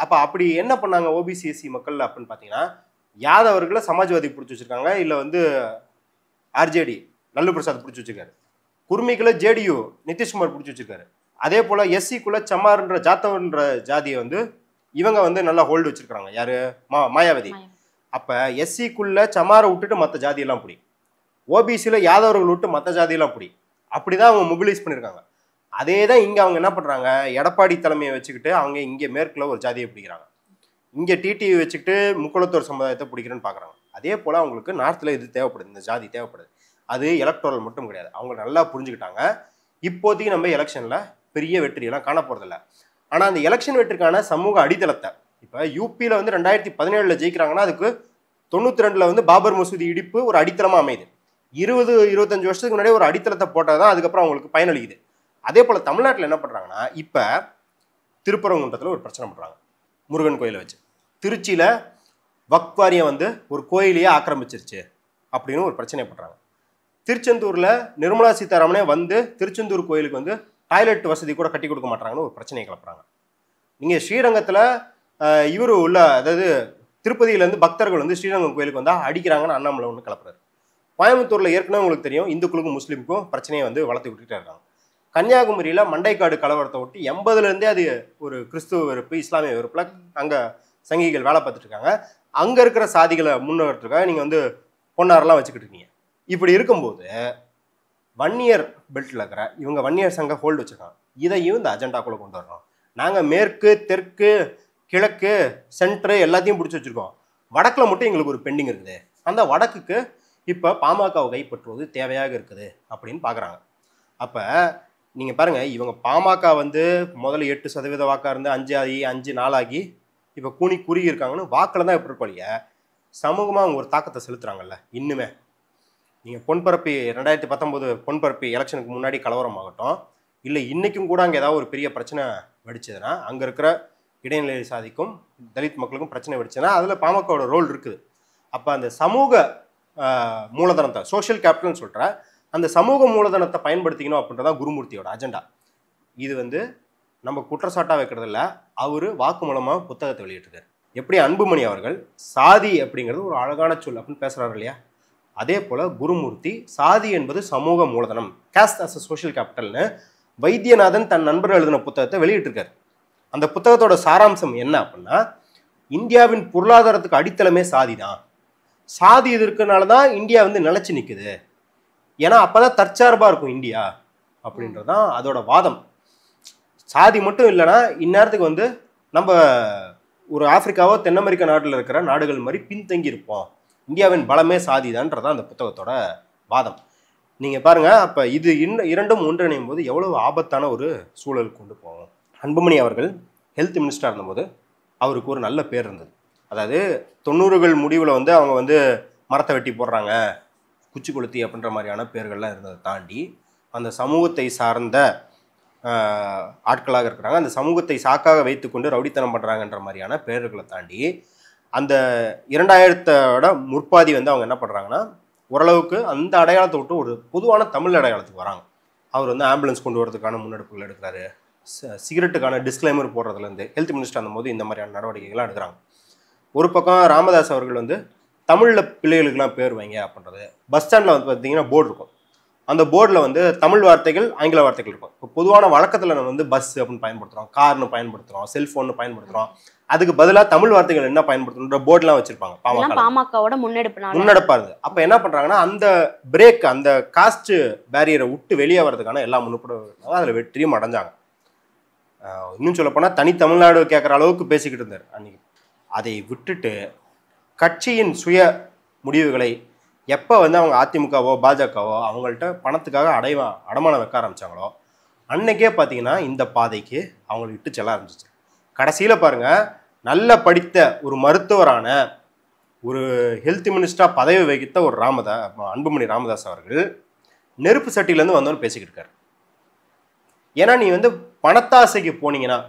அப்போ அப்படி என்ன பண்ணாங்க ஓபிசி எஸ்சி மக்கள் அப்படின்னு பார்த்தீங்கன்னா, யாதவர்களை சமாஜ்வாதி பிடிச்சி வச்சிருக்காங்க, இல்லை வந்து ஆர்ஜேடி லல்லு பிரசாத் பிடிச்சி வச்சிருக்காரு. குர்மிகளை ஜேடியு நிதிஷ்குமார் பிடிச்சி வச்சிருக்காரு. அதே போல் எஸ்சிக்குள்ள சமார்ன்ற ஜாத்தவன்ற ஜாதியை வந்து இவங்க வந்து நல்லா ஹோல்டு வச்சிருக்காங்க. யாரு? மாயாவதி. அப்போ எஸ்சிக்குள்ள சமாரை விட்டுட்டு மற்ற ஜாதியெல்லாம் பிடி, ஓபிசியில் யாதவர்கள் விட்டு மற்ற ஜாதியெல்லாம் பிடி, அப்படிதான் அவங்க மொபிலைஸ் பண்ணியிருக்காங்க. அதே தான் இங்கே அவங்க என்ன பண்ணுறாங்க, எடப்பாடி தலைமையை வச்சுக்கிட்டு அவங்க இங்கே மேற்கில் ஒரு ஜாதியை பிடிக்கிறாங்க, இங்கே டிடிவி வச்சுக்கிட்டு முக்குளத்தோர் சமுதாயத்தை பிடிக்கிறேன்னு பார்க்குறாங்க. அதே போல் அவங்களுக்கு நார்த்தில் இது தேவைப்படுது, இந்த ஜாதி தேவைப்படுது. அது எலக்டோரல் மட்டும் கிடையாது, அவங்க நல்லா புரிஞ்சுக்கிட்டாங்க. இப்போதைக்கு நம்ம எலெக்ஷனில் பெரிய வெற்றியெல்லாம் காண போகிறதில்ல. ஆனால் அந்த எலெக்ஷன் வெற்றிக்கான சமூக அடித்தளத்தை இப்போ யூபியில் வந்து 2017 ஜெயிக்கிறாங்கன்னா அதுக்கு 92 வந்து பாபர் மசூதி இடிப்பு ஒரு அடித்தளமாக அமையுது. 20-25 வருஷத்துக்கு முன்னாடி ஒரு அடித்தளத்தை போட்டால் தான் அதுக்கப்புறம் அவங்களுக்கு பயனளிக்குது. அதே போல் தமிழ்நாட்டில் என்ன பண்ணுறாங்கன்னா, இப்போ திருப்பரங்குன்றத்தில் ஒரு பிரச்சனை பண்ணுறாங்க முருகன் கோயிலை வச்சு. திருச்சியில் வக்வாரியம் வந்து ஒரு கோயிலையே ஆக்கிரமிச்சிருச்சு அப்படின்னு ஒரு பிரச்சனை பண்ணுறாங்க. திருச்செந்தூரில் நிர்மலா சீதாராமனே வந்து திருச்செந்தூர் கோயிலுக்கு வந்து டாய்லெட் வசதி கூட கட்டி கொடுக்க மாட்டாங்கன்னு ஒரு பிரச்சனையை கிளப்புறாங்க. நீங்கள் ஸ்ரீரங்கத்தில் இவர் உள்ள, அதாவது திருப்பதியிலேருந்து பக்தர்கள் வந்து ஸ்ரீரங்கம் கோயிலுக்கு வந்தால் அடிக்கிறாங்கன்னு அண்ணாமலை ஒன்று கிளப்புறாரு. கோயம்புத்தூரில் ஏற்கனவே உங்களுக்கு தெரியும், இந்துக்களுக்கும் முஸ்லீமுக்கும் பிரச்சனையை வந்து வளர்த்து விட்டுட்டே இருக்காங்க. கன்னியாகுமரியில் மண்டைக்காடு கலவரத்தை ஒட்டி 80லேருந்தே அது ஒரு கிறிஸ்துவ வெறுப்பு, இஸ்லாமிய வெறுப்பில் அங்கே சங்கிகள் வேலை பார்த்துட்டு இருக்காங்க. அங்கே இருக்கிற சாதிகளை முன்னேறதுக்காக நீங்கள் வந்து பொன்னாரெல்லாம் வச்சுக்கிட்டு இருக்கீங்க. இப்படி இருக்கும்போது வன்னியர் பெல்ட்டில் இருக்கிற இவங்க வன்னியர் சங்க ஹோல்டு வச்சுருக்காங்க. இதையும் இந்த அஜெண்டாக்குள்ளே கொண்டு வரணும். நாங்கள் மேற்கு, தெற்கு, கிழக்கு, சென்ட்ரு எல்லாத்தையும் பிடிச்சி வச்சுருக்கோம், வடக்கில் மட்டும் எங்களுக்கு ஒரு பெண்டிங் இருக்குது, அந்த வடக்குக்கு இப்போ பாமகவை கைப்பற்றுவது தேவையாக இருக்குது அப்படின்னு பார்க்குறாங்க. அப்போ நீங்கள் பாருங்கள், இவங்க பாமக வந்து முதல்ல 8% வாக்காக இருந்து 5 ஆகி 5 4 ஆகி இப்போ குறுகி இருக்காங்கன்னு வாக்கில் தான் எப்படி இருக்கோலைய சமூகமாக அவங்க ஒரு தாக்கத்தை செலுத்துகிறாங்கல்ல. இன்னுமே நீங்கள் பொன்பரப்பி 2019 பொன்பரப்பி எலெக்ஷனுக்கு முன்னாடி கலவரம் ஆகட்டும், இல்லை இன்றைக்கும் கூட அங்கே ஏதாவது ஒரு பெரிய பிரச்சனை வெடிச்சதுன்னா, அங்கே இருக்கிற இடைநிலை சாதிக்கும் தலித் மக்களுக்கும் பிரச்சனை வெடிச்சதுன்னா அதில் பாமகவோட ரோல் இருக்குது. அப்போ அந்த சமூக மூலதனத்தை, சோஷியல் கேபிட்டல்னு சொல்கிற அந்த சமூக மூலதனத்தை பயன்படுத்திக்கணும் அப்படின்றதான் குருமூர்த்தியோட அஜெண்டா. இது வந்து நம்ம குற்றச்சாட்டாக வைக்கிறதில்ல, அவர் வாக்கு மூலமாக புத்தகத்தை வெளியிட்டிருக்காரு. எப்படி அன்புமணி அவர்கள் சாதி அப்படிங்கிறது ஒரு அழகான சொல் அப்படின்னு பேசுகிறாரு இல்லையா, அதே போல் குருமூர்த்தி சாதி என்பது சமூக மூலதனம், காஸ்ட் அஸ் அ சோஷியல் கேபிட்டல்னு வைத்தியநாதன் தன் நண்பர்கள் எழுதின புத்தகத்தை வெளியிட்டிருக்காரு. அந்த புத்தகத்தோட சாராம்சம் என்ன அப்படின்னா, இந்தியாவின் பொருளாதாரத்துக்கு அடித்தளமே சாதி தான், சாதி இது இருக்கிறனால தான் இந்தியா வந்து நிலைச்சு நிற்குது, ஏன்னா அப்போதான் தற்சார்பாக இருக்கும் இந்தியா அப்படின்றது தான் அதோட வாதம். சாதி மட்டும் இல்லைன்னா இந்நேரத்துக்கு வந்து நம்ம ஒரு ஆப்பிரிக்காவோ தென் அமெரிக்கா நாட்டில் இருக்கிற நாடுகள் மாதிரி பின்தங்கி இருப்போம், இந்தியாவின் பலமே சாதிதான்றதான் அந்த புத்தகத்தோட வாதம். நீங்கள் பாருங்கள், அப்போ இது இரண்டும் ஒன்றிணையும் போது எவ்வளோ ஆபத்தான ஒரு சூழலுக்கு கொண்டு போகும். அன்புமணி அவர்கள் ஹெல்த் மினிஸ்டராக இருந்தபோது அவருக்கு ஒரு நல்ல பேர் இருந்தது. அதாவது 90கள் முடிவில் வந்து அவங்க வந்து மரத்தை வெட்டி போடுறாங்க, குச்சி கொளுத்தி அப்படின்ற மாதிரியான பேர்கள்லாம் இருந்ததை தாண்டி அந்த சமூகத்தை சார்ந்த ஆட்களாக இருக்கிறாங்க, அந்த சமூகத்தை சாக்காக வைத்துக்கொண்டு ரவுடித்தனம் பண்ணுறாங்கன்ற மாதிரியான பேர்களை தாண்டி அந்த 2000 முற்பாதி வந்து அவங்க என்ன பண்ணுறாங்கன்னா, ஓரளவுக்கு அந்த அடையாளத்தை விட்டு ஒரு பொதுவான தமிழ் அடையாளத்துக்கு வராங்க. அவர் வந்து ஆம்புலன்ஸ் கொண்டு வரதுக்கான முன்னெடுப்புகள் எடுக்கிறாரு, சிகரெட்டுக்கான டிஸ்க்ளைமர் போடுறதுலேருந்து ஹெல்த் மினிஸ்டர் அந்தபோது இந்த மாதிரியான நடவடிக்கைகள்லாம் எடுக்கிறாங்க. ஒரு பக்கம் ராமதாஸ் அவர்கள் வந்து தமிழில் பிள்ளைகளுக்கெல்லாம் பேர் வைங்க அப்படின்றது. பஸ் ஸ்டாண்டில் வந்து பார்த்தீங்கன்னா போர்டு இருக்கும், அந்த போர்டில் வந்து தமிழ் வார்த்தைகள் ஆங்கில வார்த்தைகள் இருக்கும். இப்போ பொதுவான வழக்கத்தில் நம்ம வந்து பஸ் அப்படின்னு பயன்படுத்துகிறோம், கார்னு பயன்படுத்துகிறோம், செல்ஃபோன்னு பயன்படுத்துகிறோம், அதுக்கு பதிலாக தமிழ் வார்த்தைகள் என்ன பயன்படுத்தணுன்ற போர்டுலாம் வச்சுருப்பாங்க. பாமகவோட முன்னெடுப்பாக இருக்குது. அப்போ என்ன பண்ணுறாங்கன்னா, அந்த பிரேக், அந்த காஸ்ட் பேரியரை விட்டு வெளியே வர்றதுக்கான எல்லா முன்னெடுப்பும் அதில் வெற்றியும் அடைஞ்சாங்க. இன்னும் சொல்லப்போனால் தனி தமிழ்நாடு கேட்குற அளவுக்கு பேசிக்கிட்டு இருந்தார் அன்றைக்கி. அதை விட்டுட்டு கட்சியின் சுய முடிவுகளை எப்போ வந்து அவங்க அதிமுகவோ பாஜகவோ அவங்கள்ட்ட பணத்துக்காக அடமானம் வைக்க ஆரம்பித்தாங்களோ அன்னைக்கே பார்த்தீங்கன்னா இந்த பாதைக்கு அவங்களை விட்டு செல்ல ஆரம்பிச்சிச்சு. கடைசியில் பாருங்கள், நல்ல படித்த ஒரு மருத்துவரான ஒரு ஹெல்த் மினிஸ்டராக பதவி வகித்த ஒரு அன்புமணி ராமதாஸ் அவர்கள் நெருப்பு சட்டியிலேருந்து வந்தோன்னு பேசிக்கிட்டு இருக்காரு. ஏன்னா நீ வந்து பணத்தாசைக்கு போனீங்கன்னா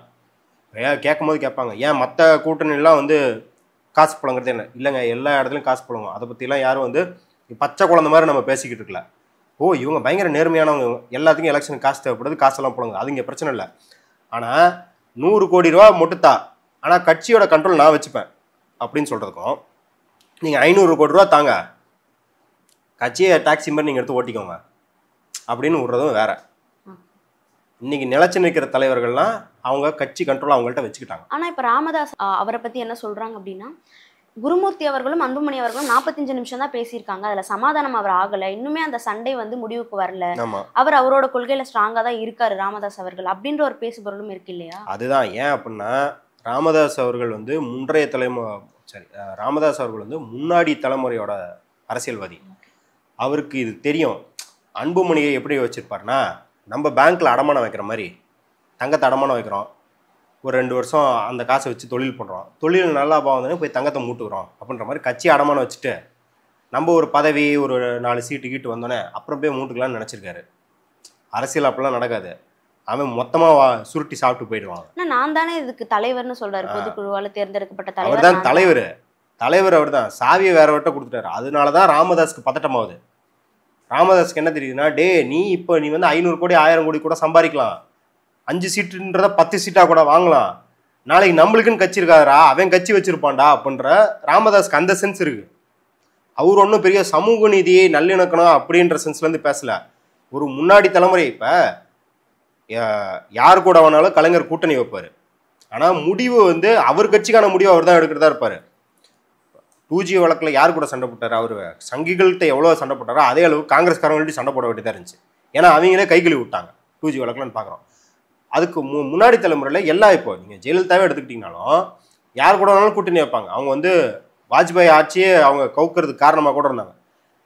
கேட்கும் போது கேட்பாங்க, ஏன் மற்ற கூட்டணிலாம் வந்து காசு புழங்குறதே இல்லை. இல்லைங்க, எல்லா இடத்துலையும் காசு புழங்கும், அதை பற்றிலாம் யாரும் வந்து பச்சை குழந்தை மாதிரி நம்ம பேசிக்கிட்டு இருக்கல. இவங்க பயங்கர நேர்மையானவங்க, எல்லாத்துக்கும் எலெக்ஷனுக்கு காசு தேவைப்படுது, காசெல்லாம் புழங்குது, அது இங்கே பிரச்சனை இல்லை. ஆனால் 100 கோடி ரூபா மொட்டுத்தா, ஆனால் கட்சியோட கண்ட்ரோல் நான் வச்சுப்பேன் அப்படின்னு சொல்கிறதுக்கும், நீங்கள் 500 கோடி ரூபா தாங்க, கட்சியை டாக்ஸி மாதிரி நீங்கள் எடுத்து ஓட்டிக்கோங்க அப்படின்னு விடுறதும் வேற. இன்னைக்கு நிலச்சி நிற்கிற தலைவர்கள்லாம் அவங்க கட்சி கண்ட்ரோல் அவங்கள்ட்ட வச்சுக்கிட்டாங்க. ஆனால் இப்போ ராமதாஸ் அவரை பற்றி என்ன சொல்கிறாங்க அப்படின்னா, குருமூர்த்தி அவர்களும் அன்புமணி அவர்களும் 45 நிமிஷம் தான் பேசியிருக்காங்க, அதில் சமாதானம் அவர் ஆகலை, இன்னுமே அந்த சண்டை வந்து முடிவுக்கு வரல, அவர் அவரோட கொள்கையில ஸ்ட்ராங்காக தான் இருக்காரு ராமதாஸ் அவர்கள் அப்படின்ற ஒரு பேசுபொருளும் இருக்கு இல்லையா? அதுதான் ஏன் அப்படின்னா, ராமதாஸ் அவர்கள் வந்து ராமதாஸ் அவர்கள் வந்து முன்னாடி தலைமுறையோட அரசியல்வாதி. அவருக்கு இது தெரியும். அன்புமணியை எப்படி வச்சிருப்பாருன்னா, நம்ம பேங்க்ல அடமானம் வைக்கிற மாதிரி தங்கத்தை அடமானம் வைக்கிறோம், ஒரு 2 வருஷம் அந்த காசை வச்சு தொழில் பண்ணுறோம், தொழில் நல்லா போகுதுன்னு போய் தங்கத்தை மூட்டுக்கிறோம் அப்படின்ற மாதிரி கட்சி அடமானம் வச்சுட்டு நம்ம ஒரு பதவி ஒரு 4 சீட்டு கீட்டு வந்தோடனே அப்புறம் போய் மூட்டுக்கலாம்னு நினச்சிருக்காரு. அரசியல் அப்படிலாம் நடக்காது. அவன் மொத்தமாக சுருட்டி சாப்பிட்டு போயிடுவான். நான் தானே இதுக்கு தலைவர்னு சொல்றாரு, பொதுக்குழுவால் தேர்ந்தெடுக்கப்பட்ட தலைவர். அவர் தான் தலைவர் அவர் தான். சாவியை வேறவர்கிட்ட கொடுத்துட்டாரு. அதனால தான் ராமதாஸ்க்கு பதட்டமாகுது. ராமதாஸ்க்கு என்ன தெரியுதுன்னா, நீ வந்து 500 கோடி 1000 கோடி கூட சம்பாதிக்கலாம், 5 சீட்டுன்றத 10 சீட்டாக கூட வாங்கலாம், நாளைக்கு நம்மளுக்குன்னு கட்சி இருக்காதரா, அவன் கட்சி வச்சிருப்பான்டா அப்படின்ற ராமதாஸ்க்கு அந்த சென்ஸ் இருக்கு. அவர் ஒன்றும் பெரிய சமூக நீதி நல்லிணக்கணும் அப்படின்ற சென்ஸ்லேருந்து பேசல. ஒரு முன்னாடி தலைமுறை இப்போ யார் கூட வேணாலும் கலைஞர் கூட்டணி வைப்பார், ஆனால் முடிவு வந்து அவர் கட்சிக்கான முடிவு அவர் தான் எடுக்கிறதா இருப்பார். 2G வழக்கில் யார் கூட சண்டை போட்டார்? அவர் சங்கிகள்கிட்ட எவ்வளோ சண்டை போட்டாரோ அதே அளவு காங்கிரஸ்காரங்கள்ட்ட சண்டை போட வேண்டியதாக இருந்துச்சு. ஏன்னா அவங்களே கைகழுவி விட்டாங்க 2G வழக்கில்னு பார்க்குறோம். அதுக்கு முன்னாடி தலைமுறையில் எல்லாம் இப்போ நீங்கள் ஜெயலலிதாவே எடுத்துக்கிட்டிங்கனாலும் யார் கூட வேணாலும் கூட்டணி வைப்பாங்க. அவங்க வந்து வாஜ்பாய் ஆட்சியே அவங்க கவுக்கிறதுக்கு காரணமாக கூட இருந்தாங்க.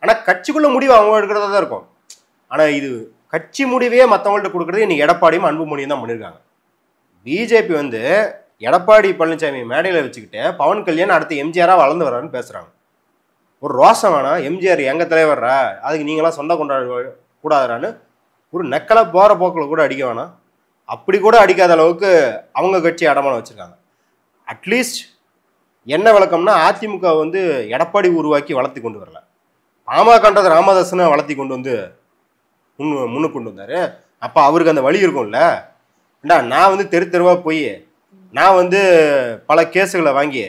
ஆனால் கட்சிக்குள்ளே முடிவு அவங்க எடுக்கிறதா தான் இருக்கும். ஆனால் இது கட்சி முடிவே மற்றவங்கள்ட்ட கொடுக்குறது இன்னைக்கு எடப்பாடியும் அன்புமணியும் தான் பண்ணியிருக்காங்க. பிஜேபி வந்து எடப்பாடி பழனிசாமி மேடையில் வச்சுக்கிட்டு பவன் கல்யாண் அடுத்து எம்ஜிஆராக வளர்ந்து வர்றாருன்னு பேசுகிறாங்க. ஒரு ரோசம் வேணாம், எம்ஜிஆர் எங்கள் தலைவர்ரா, அதுக்கு நீங்களாம் சொந்த கொண்டாட கூடாதுறான்னு ஒரு நெக்கலை போகிற போக்கில் கூட அடிக்க வேணாம். அப்படி கூட அடிக்காத அளவுக்கு அவங்க கட்சி அடமானம் வச்சுருக்காங்க. அட்லீஸ்ட் என்ன விளக்கம்னா, அதிமுக வந்து எடப்பாடி உருவாக்கி வளர்த்தி கொண்டு வரல, பாமகன்றது ராமதாசனை வளர்த்தி கொண்டு வந்து முன்னுக்கு கொண்டு வந்தார். அப்போ அவருக்கு அந்த வழி இருக்கும்ல. நான் வந்து தெருவாக போய் நான் வந்து பல கேஸுகளை வாங்கி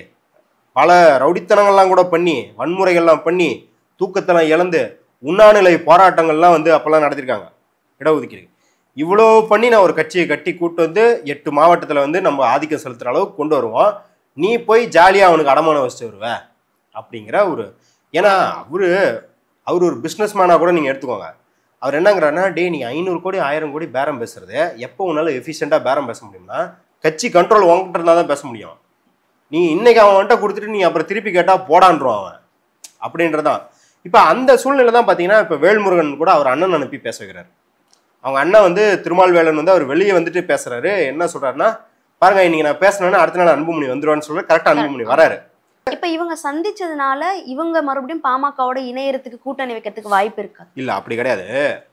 பல ரவுடித்தனங்கள்லாம் கூட பண்ணி வன்முறைகள்லாம் பண்ணி தூக்கத்தெல்லாம் இழந்து உண்ணாநிலை போராட்டங்கள்லாம் வந்து அப்போல்லாம் நடத்திருக்காங்க இடஒதுக்கீடு. இவ்வளோ பண்ணி நான் ஒரு கட்சியை கட்டி கூட்டு வந்து 8 மாவட்டத்தில் வந்து நம்ம ஆதிக்கம் செலுத்துகிற அளவுக்கு கொண்டு வருவோம், நீ போய் ஜாலியாக அவனுக்கு அடமானம் வச்சுட்டு வருவ அப்படிங்கிற ஒரு, ஏன்னா அவர் ஒரு பிஸ்னஸ் மேனாக கூட நீங்கள் எடுத்துக்கோங்க. அவர் என்னங்கிறாருன்னா, நீ 500 கோடி 1000 கோடி பேரம் பேசுறது எப்போ உன்னால எஃபிஷியண்டாக பேரம் பேச முடியும்னா கட்சி கண்ட்ரோல் உங்ககிட்ட இருந்தால் தான் பேச முடியும். நீ இன்னைக்கு அவன்கிட்ட கொடுத்துட்டு நீ அப்புறம் திருப்பி கேட்டால் போடான்றான் அவன் அப்படின்றதான். இப்போ அந்த சூழ்நிலை தான் பார்த்தீங்கன்னா, இப்போ வேல்முருகன் கூட அவர் அண்ணன் அனுப்பி பேச வைக்கிறார். அவங்க அண்ணன் வந்து திருமால்வேலன் வந்து அவர் வெளியே வந்துட்டு பேசுறாரு. என்ன சொல்றாருன்னா, பாருங்க இன்னைக்கு நான் பேசினேன்னா அடுத்த நாள் அன்புமணி வந்துருவான்னு சொல்ற. கரெக்டாக அன்புமணி வராரு. இப்போ இவங்க சந்திச்சதுனால இவங்க மறுபடியும் பாமகவோட இணையறதுக்கு கூட்டணி வைக்கிறதுக்கு வாய்ப்பு இருக்கா? இல்லை, அப்படி கிடையாது.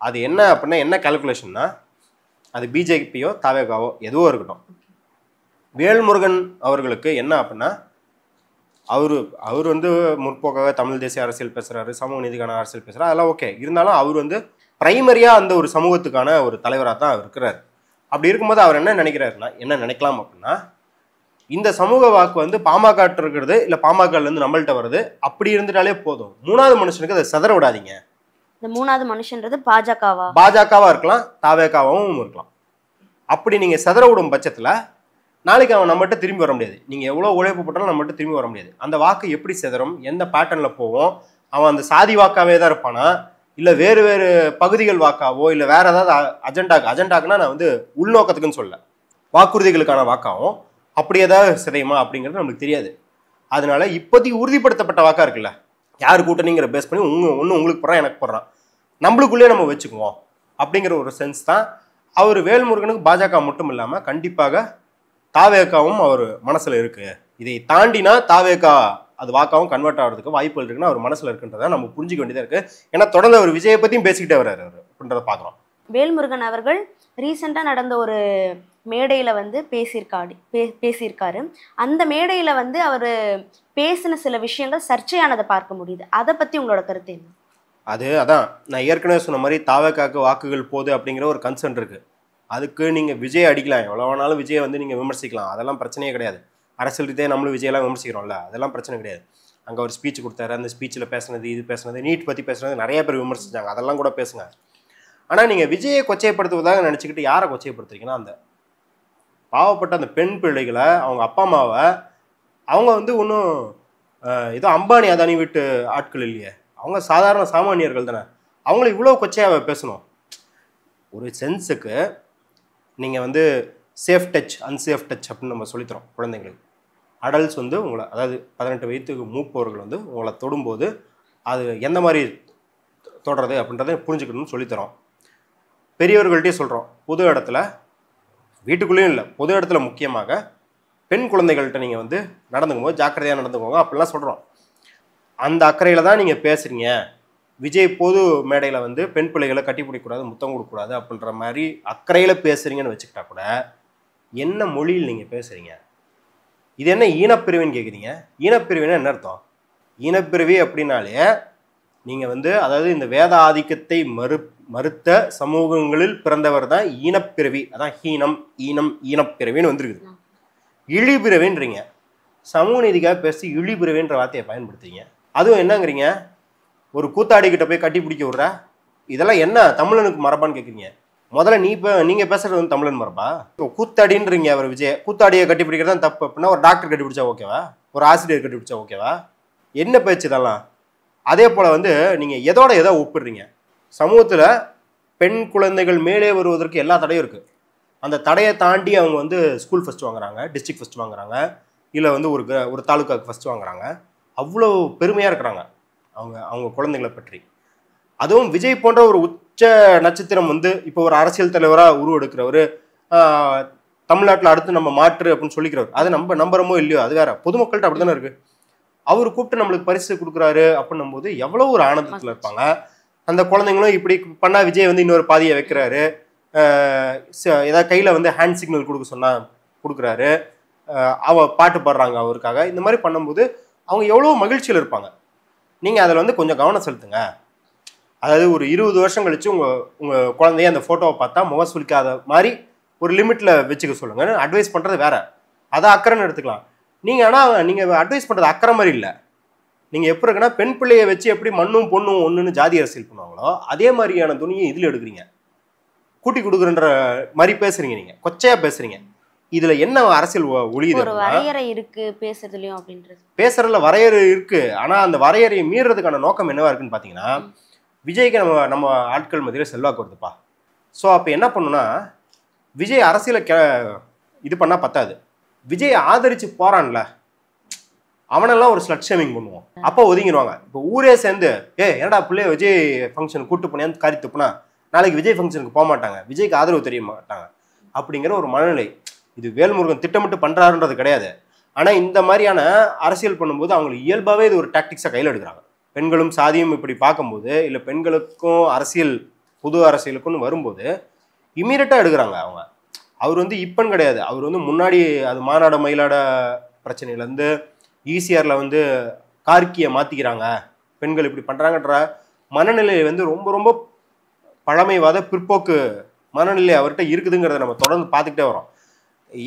அது என்ன அப்படின்னா, என்ன கால்குலேஷன்னா, அது பிஜேபியோ தவேகாவோ எதுவோ இருக்கட்டும், வேல்முருகன் அவர்களுக்கு என்ன அப்படின்னா, அவர் வந்து முற்போக்காக தமிழ் தேசிய அரசியல் பேசுறாரு, சமூக நீதிக்கான அரசியல் பேசுறாரு, அதெல்லாம் ஓகே. இருந்தாலும் அவர் வந்து பிரைமரியா அந்த ஒரு சமூகத்துக்கான ஒரு தலைவராக தான் அவர் இருக்கிறார். அப்படி இருக்கும்போது அவர் என்ன நினைக்கிறாருன்னா, என்ன நினைக்கலாம் அப்படின்னா, இந்த சமூக வாக்கு வந்து பாமக இருக்கிறது இல்லை பாமகலேருந்து நம்மள்கிட்ட வருது அப்படி இருந்துட்டாலே போதும், 3வது மனுஷனுக்கு அதை செதற விடாதீங்க. இந்த 3வது மனுஷன்றது பாஜகவா இருக்கலாம், தாவேகாவும் இருக்கலாம். அப்படி நீங்க செதற விடும் பட்சத்துல நாளைக்கு அவன் நம்மகிட்ட திரும்பி வர முடியாது. நீங்க எவ்வளவு உழைப்பு போட்டாலும் நம்மகிட்ட திரும்பி வர முடியாது. அந்த வாக்கு எப்படி செதறும், எந்த பேட்டர்ன்ல போவோம், அவன் அந்த சாதி வாக்காவே தான் இருப்பானா, இல்லை வேறு வேறு பகுதிகள் வாக்காவோ, இல்லை வேற ஏதாவது அஜெண்டாக்குன்னா நான் வந்து உள்நோக்கத்துக்குன்னு சொல்ல, வாக்குறுதிகளுக்கான வாக்காவும் அப்படி ஏதாவது சிதையுமா அப்படிங்கிறது நம்மளுக்கு தெரியாது. அதனால இப்போதைக்கு உறுதிப்படுத்தப்பட்ட வாக்கா இருக்குல்ல, யார் கூட்டணிங்கிற பேஸ் பண்ணி உங்களுக்கு போடுறான் எனக்கு போடுறான், நம்மளுக்குள்ளேயே நம்ம வச்சுக்குவோம் அப்படிங்கிற ஒரு சென்ஸ் தான் அவர் வேல்முருகனுக்கு. பாஜக மட்டும் இல்லாமல் கண்டிப்பாக தாவேகாவும் அவர் மனசுல இருக்கு. இதை தாண்டினா தாவேகா அது வாக்காவும் கன்வெர்ட் ஆகிறதுக்கு வாய்ப்புகள் இருக்குன்னு அவர் மனசுல இருக்குன்றதை நம்ம புரிஞ்சுக்க வேண்டியதா இருக்கு. ஏன்னா தொடர்ந்து அவர் விஜயை பத்தியும் பேசிக்கிட்டே வர்றாரு அவர் அப்படின்றத பார்க்குறோம். வேல்முருகன் அவர்கள் ரீசெண்டாக நடந்த ஒரு மேடையில் வந்து பேசியிருக்காரு. அந்த மேடையில் வந்து அவர் பேசின சில விஷயங்கள் சர்ச்சையானதை பார்க்க முடியுது. அதை பற்றி உங்களோட கருத்து என்ன? அதான் நான் ஏற்கனவே சொன்ன மாதிரி தாவேகாக்கு வாக்குகள் போகுது அப்படிங்கிற ஒரு கன்சர்ன் இருக்குது. அதுக்கு நீங்கள் விஜய் அடிக்கலாம், எவ்வளோ வேணாலும் விஜயை வந்து நீங்கள் விமர்சிக்கலாம், அதெல்லாம் பிரச்சனையே கிடையாது. அரசியல் ரீதியாக நம்மளும் விஜயெல்லாம் விமர்சிக்கிறோம்ல, அதெல்லாம் பிரச்சனை கிடையாது. அங்கே ஒரு ஸ்பீச் கொடுத்தாரு, அந்த ஸ்பீச்சில் பேசுனது, இது பேசுனது, நீட் பற்றி பேசுனது நிறைய பேர் விமர்சிச்சாங்க, அதெல்லாம் கூட பேசுங்க. ஆனால் நீங்கள் விஜயை கொச்சைப்படுத்துவதாக நினச்சிக்கிட்டு யாரை கொச்சைப்படுத்துறீங்கன்னா, அந்த பாவப்பட்ட அந்த பெண் பிள்ளைகளை, அவங்க அப்பா அம்மாவை, அவங்க வந்து ஒன்றும் ஏதோ அம்பானி அதானி வீட்டு ஆட்கள் இல்லையே, அவங்க சாதாரண சாமானியர்கள் தானே, அவங்கள இவ்வளோ கொச்சையாக பேசணும். ஒரு சென்ஸுக்கு நீங்கள் வந்து சேஃப் டச் அன்சேஃப் டச் அப்படின்னு நம்ம சொல்லித்தரோம் குழந்தைங்களுக்கு. அடல்ட்ஸ் வந்து உங்களை, அதாவது 18 வயதுக்கு மூப்பவர்கள் வந்து உங்களை தொடும்போது அது எந்த மாதிரி தொடுறது அப்படின்றத புரிஞ்சுக்கணும்னு சொல்லித்தரோம். பெரியவர்கள்ட்டே சொல்கிறோம், பொது இடத்துல, வீட்டுக்குள்ளேயும் இல்லை, பொது இடத்துல முக்கியமாக பெண் குழந்தைகள்கிட்ட நீங்கள் வந்து நடந்துக்கும் போது ஜாக்கிரதையாக நடந்துக்கோங்க அப்படிலாம் சொல்கிறோம். அந்த அக்கறையில் தான் நீங்கள் பேசுகிறீங்க. விஜய் பொது மேடையில் வந்து பெண் பிள்ளைகளை கட்டி பிடிக்கக்கூடாது, முத்தம் கொடுக்கக்கூடாது அப்படின்ற மாதிரி அக்கறையில் பேசுகிறீங்கன்னு வச்சுக்கிட்டா கூட என்ன மொழியில் நீங்கள் பேசுகிறீங்க? இது என்ன ஈனப்பிரிவின்னு கேட்குறீங்க? ஈனப்பிரிவினா என்ன அர்த்தம்? ஈனப்பிரிவி அப்படின்னாலே நீங்கள் வந்து, அதாவது இந்த வேத ஆதிக்கத்தை மறுத்த சமூகங்களில் பிறந்தவர் தான் ஈனப்பிரிவி. அதான் ஹீனம், ஈனம், ஈனப்பிரிவின்னு வந்துருக்குது. இழிபிறவின்றீங்க. சமூக நீதிக்காக பேசி இழிபிறவின்ற வார்த்தையை பயன்படுத்துறீங்க. அதுவும் என்னங்கிறீங்க, ஒரு கூத்தாடிக்கிட்ட போய் கட்டி பிடிக்க விட்ற, இதெல்லாம் என்ன தமிழனுக்கு மரபான்னு கேட்குறீங்க. முதல்ல நீங்கள் பேசுறது வந்து தமிழன் மரபா? கூத்தாடின்றீங்க அவர் விஜய். கூத்தாடியை கட்டி பிடிக்கிறது தான் தப்பு அப்படின்னா ஒரு டாக்டர் கட்டி பிடிச்சா ஓகேவா? ஒரு ஆசிரியர் கட்டி பிடிச்சா ஓகேவா? என்ன பேச்சு இதெல்லாம்? அதே போல் வந்து நீங்கள் எதோ ஒப்பிடுறீங்க. சமூகத்தில் பெண் குழந்தைகள் மேலே வருவதற்கு எல்லா தடையும் இருக்குது. அந்த தடையை தாண்டி அவங்க வந்து ஸ்கூல் ஃபஸ்ட் வாங்குறாங்க, டிஸ்ட்ரிக்ட் ஃபஸ்ட் வாங்குறாங்க, இல்லை வந்து ஒரு தாலுக்காவுக்கு ஃபஸ்ட் வாங்குறாங்க. அவ்வளோ பெருமையாக இருக்கிறாங்க அவங்க குழந்தைகளை பற்றி. அதுவும் விஜய் போன்ற ஒரு உச்ச நட்சத்திரம் வந்து இப்போ ஒரு அரசியல் தலைவராக உருவெடுக்கிறவர், தமிழ்நாட்டில் அடுத்து நம்ம மாற்று அப்படின்னு சொல்லிக்கிறவர், அதை நம்ம நம்புறமோ இல்லையோ அது வேற, பொதுமக்கள்கிட்ட அப்படி தானே இருக்குது. அவர் கூப்பிட்டு நம்மளுக்கு பரிசு கொடுக்குறாரு அப்படின்னும் போது எவ்வளோ ஒரு ஆனந்தத்தில் இருப்பாங்க. அந்த குழந்தைங்களும் இப்படி பண்ணால் விஜய் வந்து இன்னொரு பாதியை வைக்கிறாரு, ஏதாவது கையில் வந்து ஹேண்ட் சிக்னல் கொடுக்க சொன்னால் கொடுக்குறாரு, பாட்டு பாடுறாங்க அவருக்காக, இந்த மாதிரி பண்ணும்போது அவங்க எவ்வளோ மகிழ்ச்சியில் இருப்பாங்க. நீங்கள் அதில் வந்து கொஞ்சம் கவனம் செலுத்துங்க. அதாவது ஒரு 20 வருஷம் கழிச்சு உங்கள் குழந்தைய அந்த ஃபோட்டோவை பார்த்தா முகம் சுளிக்காத மாதிரி ஒரு லிமிட்டில் வச்சுக்க சொல்லுங்கள். அட்வைஸ் பண்ணுறது வேற, அதை அக்கறைன்னு எடுத்துக்கலாம். நீங்கள் அட்வைஸ் பண்ணுறது அக்கறை மாதிரி இல்லை. நீங்கள் எப்போ இருக்குன்னா, பெண் பிள்ளையை வச்சு எப்படி மண்ணும் பொண்ணும் ஒன்றுன்னு ஜாதி அரசியல் பண்ணுவாங்களோ அதே மாதிரியான துணியை இதில் எடுக்கிறீங்க. கூட்டி கொடுக்குறன்ற மாதிரி பேசுறீங்க, நீங்கள் கொச்சையாக பேசுறீங்க. இதுல என்ன அரசியல் ஒளியுது? ஒரு வரையறை இருக்கு பேசுறதுலயும் அப்படின்றது. பேசுறதுல வரையறை இருக்கு, ஆனா அந்த வரையறையை மீறதுக்கான நோக்கம் என்னவா இருக்குன்னு பாத்தீங்கன்னா, விஜய்க்கு நம்ம ஆட்கள் மத்தியில செல்வாக்கு வருதுப்பா. ஸோ அப்போ என்ன பண்ணுன்னா, விஜய் அரசியலை இது பண்ணா பத்தாது, விஜய் ஆதரிச்சு போறான்ல அவனெல்லாம் ஒரு ஸ்லட் ஷேமிங் பண்ணுவோம். அப்போ ஒதுங்கிடுவாங்க. இப்போ ஊரே சேர்ந்து என்னடா பிள்ளைய விஜய் ஃபங்க்ஷன் கூட்டு போனேன்னு காரி துப்புனா நாளைக்கு விஜய் ஃபங்க்ஷனுக்கு போக மாட்டாங்க, விஜய்க்கு ஆதரவு தெரிய மாட்டாங்க அப்படிங்கிற ஒரு மனநிலை. இது வேல்முருகன் திட்டமிட்டு பண்ணுறாருன்றது கிடையாது. ஆனால் இந்த மாதிரியான அரசியல் பண்ணும்போது அவங்களுக்கு இயல்பாகவே இது ஒரு டாக்டிக்ஸாக கையில் எடுக்கிறாங்க. பெண்களும் சாதியும் இப்படி பார்க்கும்போது, இல்லை பெண்களுக்கும் அரசியல் புது அரசியலுக்குன்னு வரும்போது இமீடியட்டாக எடுக்கிறாங்க அவங்க. அவர் வந்து இப்பன்னு கிடையாது, அவர் வந்து முன்னாடி அது மாநாட மயிலாட பிரச்சனையிலேருந்து ஈசிஆரில் வந்து கார்கியை மாற்றிக்கிறாங்க, பெண்கள் இப்படி பண்ணுறாங்கன்ற மனநிலை வந்து ரொம்ப ரொம்ப பழமைவாத பிற்போக்கு மனநிலை அவர்கிட்ட இருக்குதுங்கிறத நம்ம தொடர்ந்து பார்த்துக்கிட்டே வரோம்.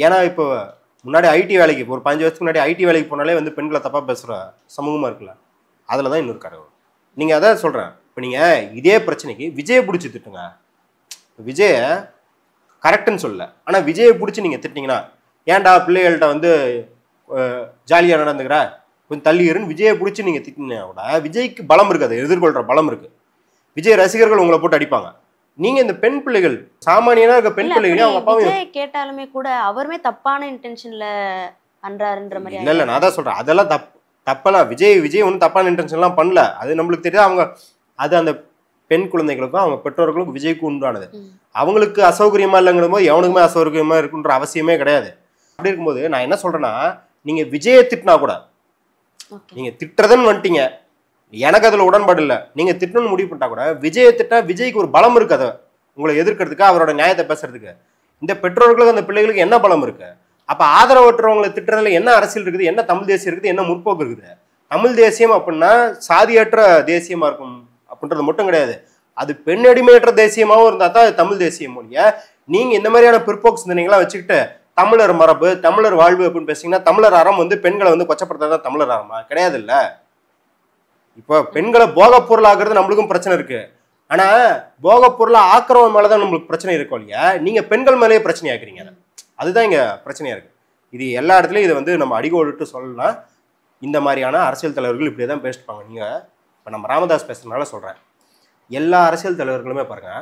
ஏன்னா இப்போ முன்னாடி ஐடி வேலைக்கு, ஒரு 15 வருஷத்துக்கு முன்னாடி ஐடி வேலைக்கு போனாலே வந்து பெண்களை தப்பாக பேசுகிற சமூகமாக இருக்குல்ல, அதில் தான் இன்னொரு இருக்காரு. நீங்கள் அதான் சொல்கிறேன், இப்போ நீங்கள் இதே பிரச்சனைக்கு விஜயை பிடிச்சி திட்டுங்க. விஜயை கரெக்டுன்னு சொல்லலை, ஆனால் விஜயை பிடிச்சி நீங்கள் திட்டிங்கன்னா, ஏன்டா பிள்ளைகள்கிட்ட வந்து ஜாலியாக நடந்துக்கிற கொஞ்சம் தள்ளிடுன்னு விஜயை பிடிச்சி நீங்கள் திட்டினா கூட விஜய்க்கு பலம் இருக்குது, அதை எதிர்கொள்கிற பலம் இருக்குது. விஜய் ரசிகர்கள் உங்களை போட்டு அடிப்பாங்க. நீங்க இந்த பெண் பிள்ளைகள், சாமானியனா இருக்க பெண் பிள்ளைகள் அவங்க அப்பாவும் கேட்டாலுமே கூட அவருமே தப்பான இன்டென்ஷன்ல பண்றாருன்ற மாதிரி. இல்ல நான் அதான் சொல்றேன், அதெல்லாம் தப்பெல்லாம் விஜய் ஒன்றும் தப்பான இன்டென்ஷன்லாம் பண்ணல, அது நம்மளுக்கு தெரியாது. அவங்க அது அந்த பெண் குழந்தைகளுக்கும் அவங்க பெற்றோர்களுக்கும் விஜய்க்கும் உண்டானது. அவங்களுக்கு அசௌகரியமா இல்லைங்கிற போது எவனுக்குமே அசௌகரியமா இருக்குன்ற அவசியமே கிடையாது. அப்படி இருக்கும்போது நான் என்ன சொல்றேன்னா, நீங்க விஜயை திட்டினா கூட, நீங்க திட்டுறதுன்னு வந்துட்டீங்க, எனக்கு அதில் உடன்பாடு இல்லை, நீங்கள் திட்டணும்னு முடிவு பண்ணிட்டா கூட விஜயை திட்டா விஜய்க்கு ஒரு பலம் இருக்குது, அதை உங்களை எதிர்க்கிறதுக்கு, அவரோட நியாயத்தை பேசுறதுக்கு. இந்த பெற்றோர்களுக்கு அந்த பிள்ளைகளுக்கு என்ன பலம் இருக்கு? அப்போ ஆதரவற்றவங்களை திட்டுறதுல என்ன அரசியல் இருக்குது, என்ன தமிழ் தேசியம் இருக்குது, என்ன முற்போக்கு இருக்குது? தமிழ் தேசியம் அப்படின்னா சாதியற்ற தேசியமா இருக்கும் அப்படின்றது மட்டும் கிடையாது, அது பெண் அடிமையற்ற தேசியமாகவும் இருந்தால் தான் அது தமிழ் தேசியம் மொழிய. நீங்கள் இந்த மாதிரியான பிற்போக்கு சிந்தனைகளாம் வச்சுக்கிட்டு தமிழர் மரபு, தமிழர் வாழ்வு அப்படின்னு பேசிங்கன்னா தமிழர் அறம் வந்து பெண்களை வந்து கொச்சப்படுத்துறதா தமிழர் அறமா? கிடையாது இல்ல. இப்போ பெண்களை போகப் பொருளாகிறது நம்மளுக்கும் பிரச்சனை இருக்கு. ஆனா போகப் பொருளா ஆக்குறவன் மேலதான் நம்மளுக்கு பிரச்சனை இருக்கும் இல்லையா? நீங்க பெண்கள் மேலேயே பிரச்சனை ஆக்குறீங்க. அதுதான் இங்க பிரச்சனையா இருக்கு. இது எல்லா இடத்துலயும் இதை வந்து நம்ம அடிகோடிட்டு சொல்லலாம். இந்த மாதிரியான அரசியல் தலைவர்கள் இப்படியே தான் பேசிப்பாங்க. நீங்க இப்போ நம்ம ராமதாஸ் பேசுறதுனால சொல்றேன், எல்லா அரசியல் தலைவர்களுமே பாருங்க,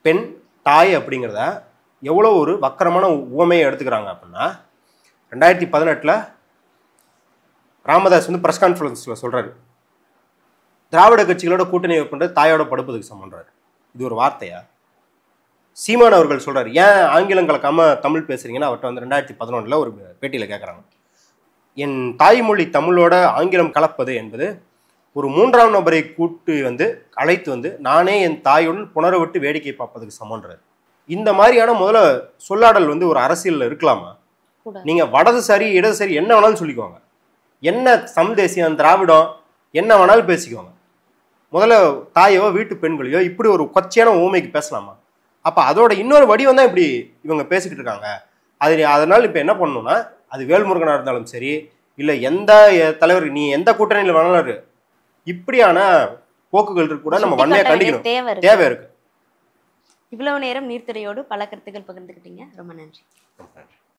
பெண் தாய் அப்படிங்கிறத எவ்வளோ ஒரு வக்கரமான உவமையை எடுத்துக்கிறாங்க அப்படின்னா, 2018 ராமதாஸ் வந்து பிரஸ் கான்ஃபரன்ஸில் சொல்றாரு, திராவிட கட்சிகளோட கூட்டணி வைப்புன்றது தாயோட படுப்பதுக்கு சமன்றாரு. இது ஒரு வார்த்தையா? சீமான் அவர்கள் சொல்றாரு, ஏன் ஆங்கிலம் கலக்காம தமிழ் பேசுறீங்கன்னா அவர்கிட்ட வந்து 2011 ஒரு பேட்டியில கேட்குறாங்க. என் தாய்மொழி தமிழோட ஆங்கிலம் கலப்பது என்பது ஒரு 3ஆம் நபரை கூட்டு வந்து அழைத்து வந்து நானே என் தாயுடன் புணர விட்டு வேடிக்கை பார்ப்பதுக்கு சமன்றாரு. இந்த மாதிரியான முதல்ல சொல்லாடல் வந்து ஒரு அரசியல்ல இருக்கலாமா? நீங்க வடதுசாரி இடதுசாரி என்ன வேணாலும் சொல்லிக்கோங்க, என்ன சம்தேசியம் திராவிடம் என்ன வேணாலும் பேசிக்கோங்க, முதல்ல தாயோ வீட்டு பெண்களையோ இப்படி ஒரு கொச்சையான ஊமைக்கு பேசலாமா? அப்ப அதோட இன்னொரு வடிவம் தான் இப்படி இவங்க பேசிக்கிட்டு இருக்காங்க. அதனால இப்ப என்ன பண்ணணும்னா, அது வேல்முருகனா இருந்தாலும் சரி, இல்ல எந்த தலைவர், நீ எந்த கூட்டணியில் வேணாலும் இப்படியான போக்குகள் கூட நம்ம வன்மையா கண்டிக்கணும், தேவை இருக்கு. இவ்வளவு நேரம் நீர்த்துறையோடு பல கருத்துக்கள் பகிர்ந்துக்கிட்டீங்க. ரொம்ப நன்றி.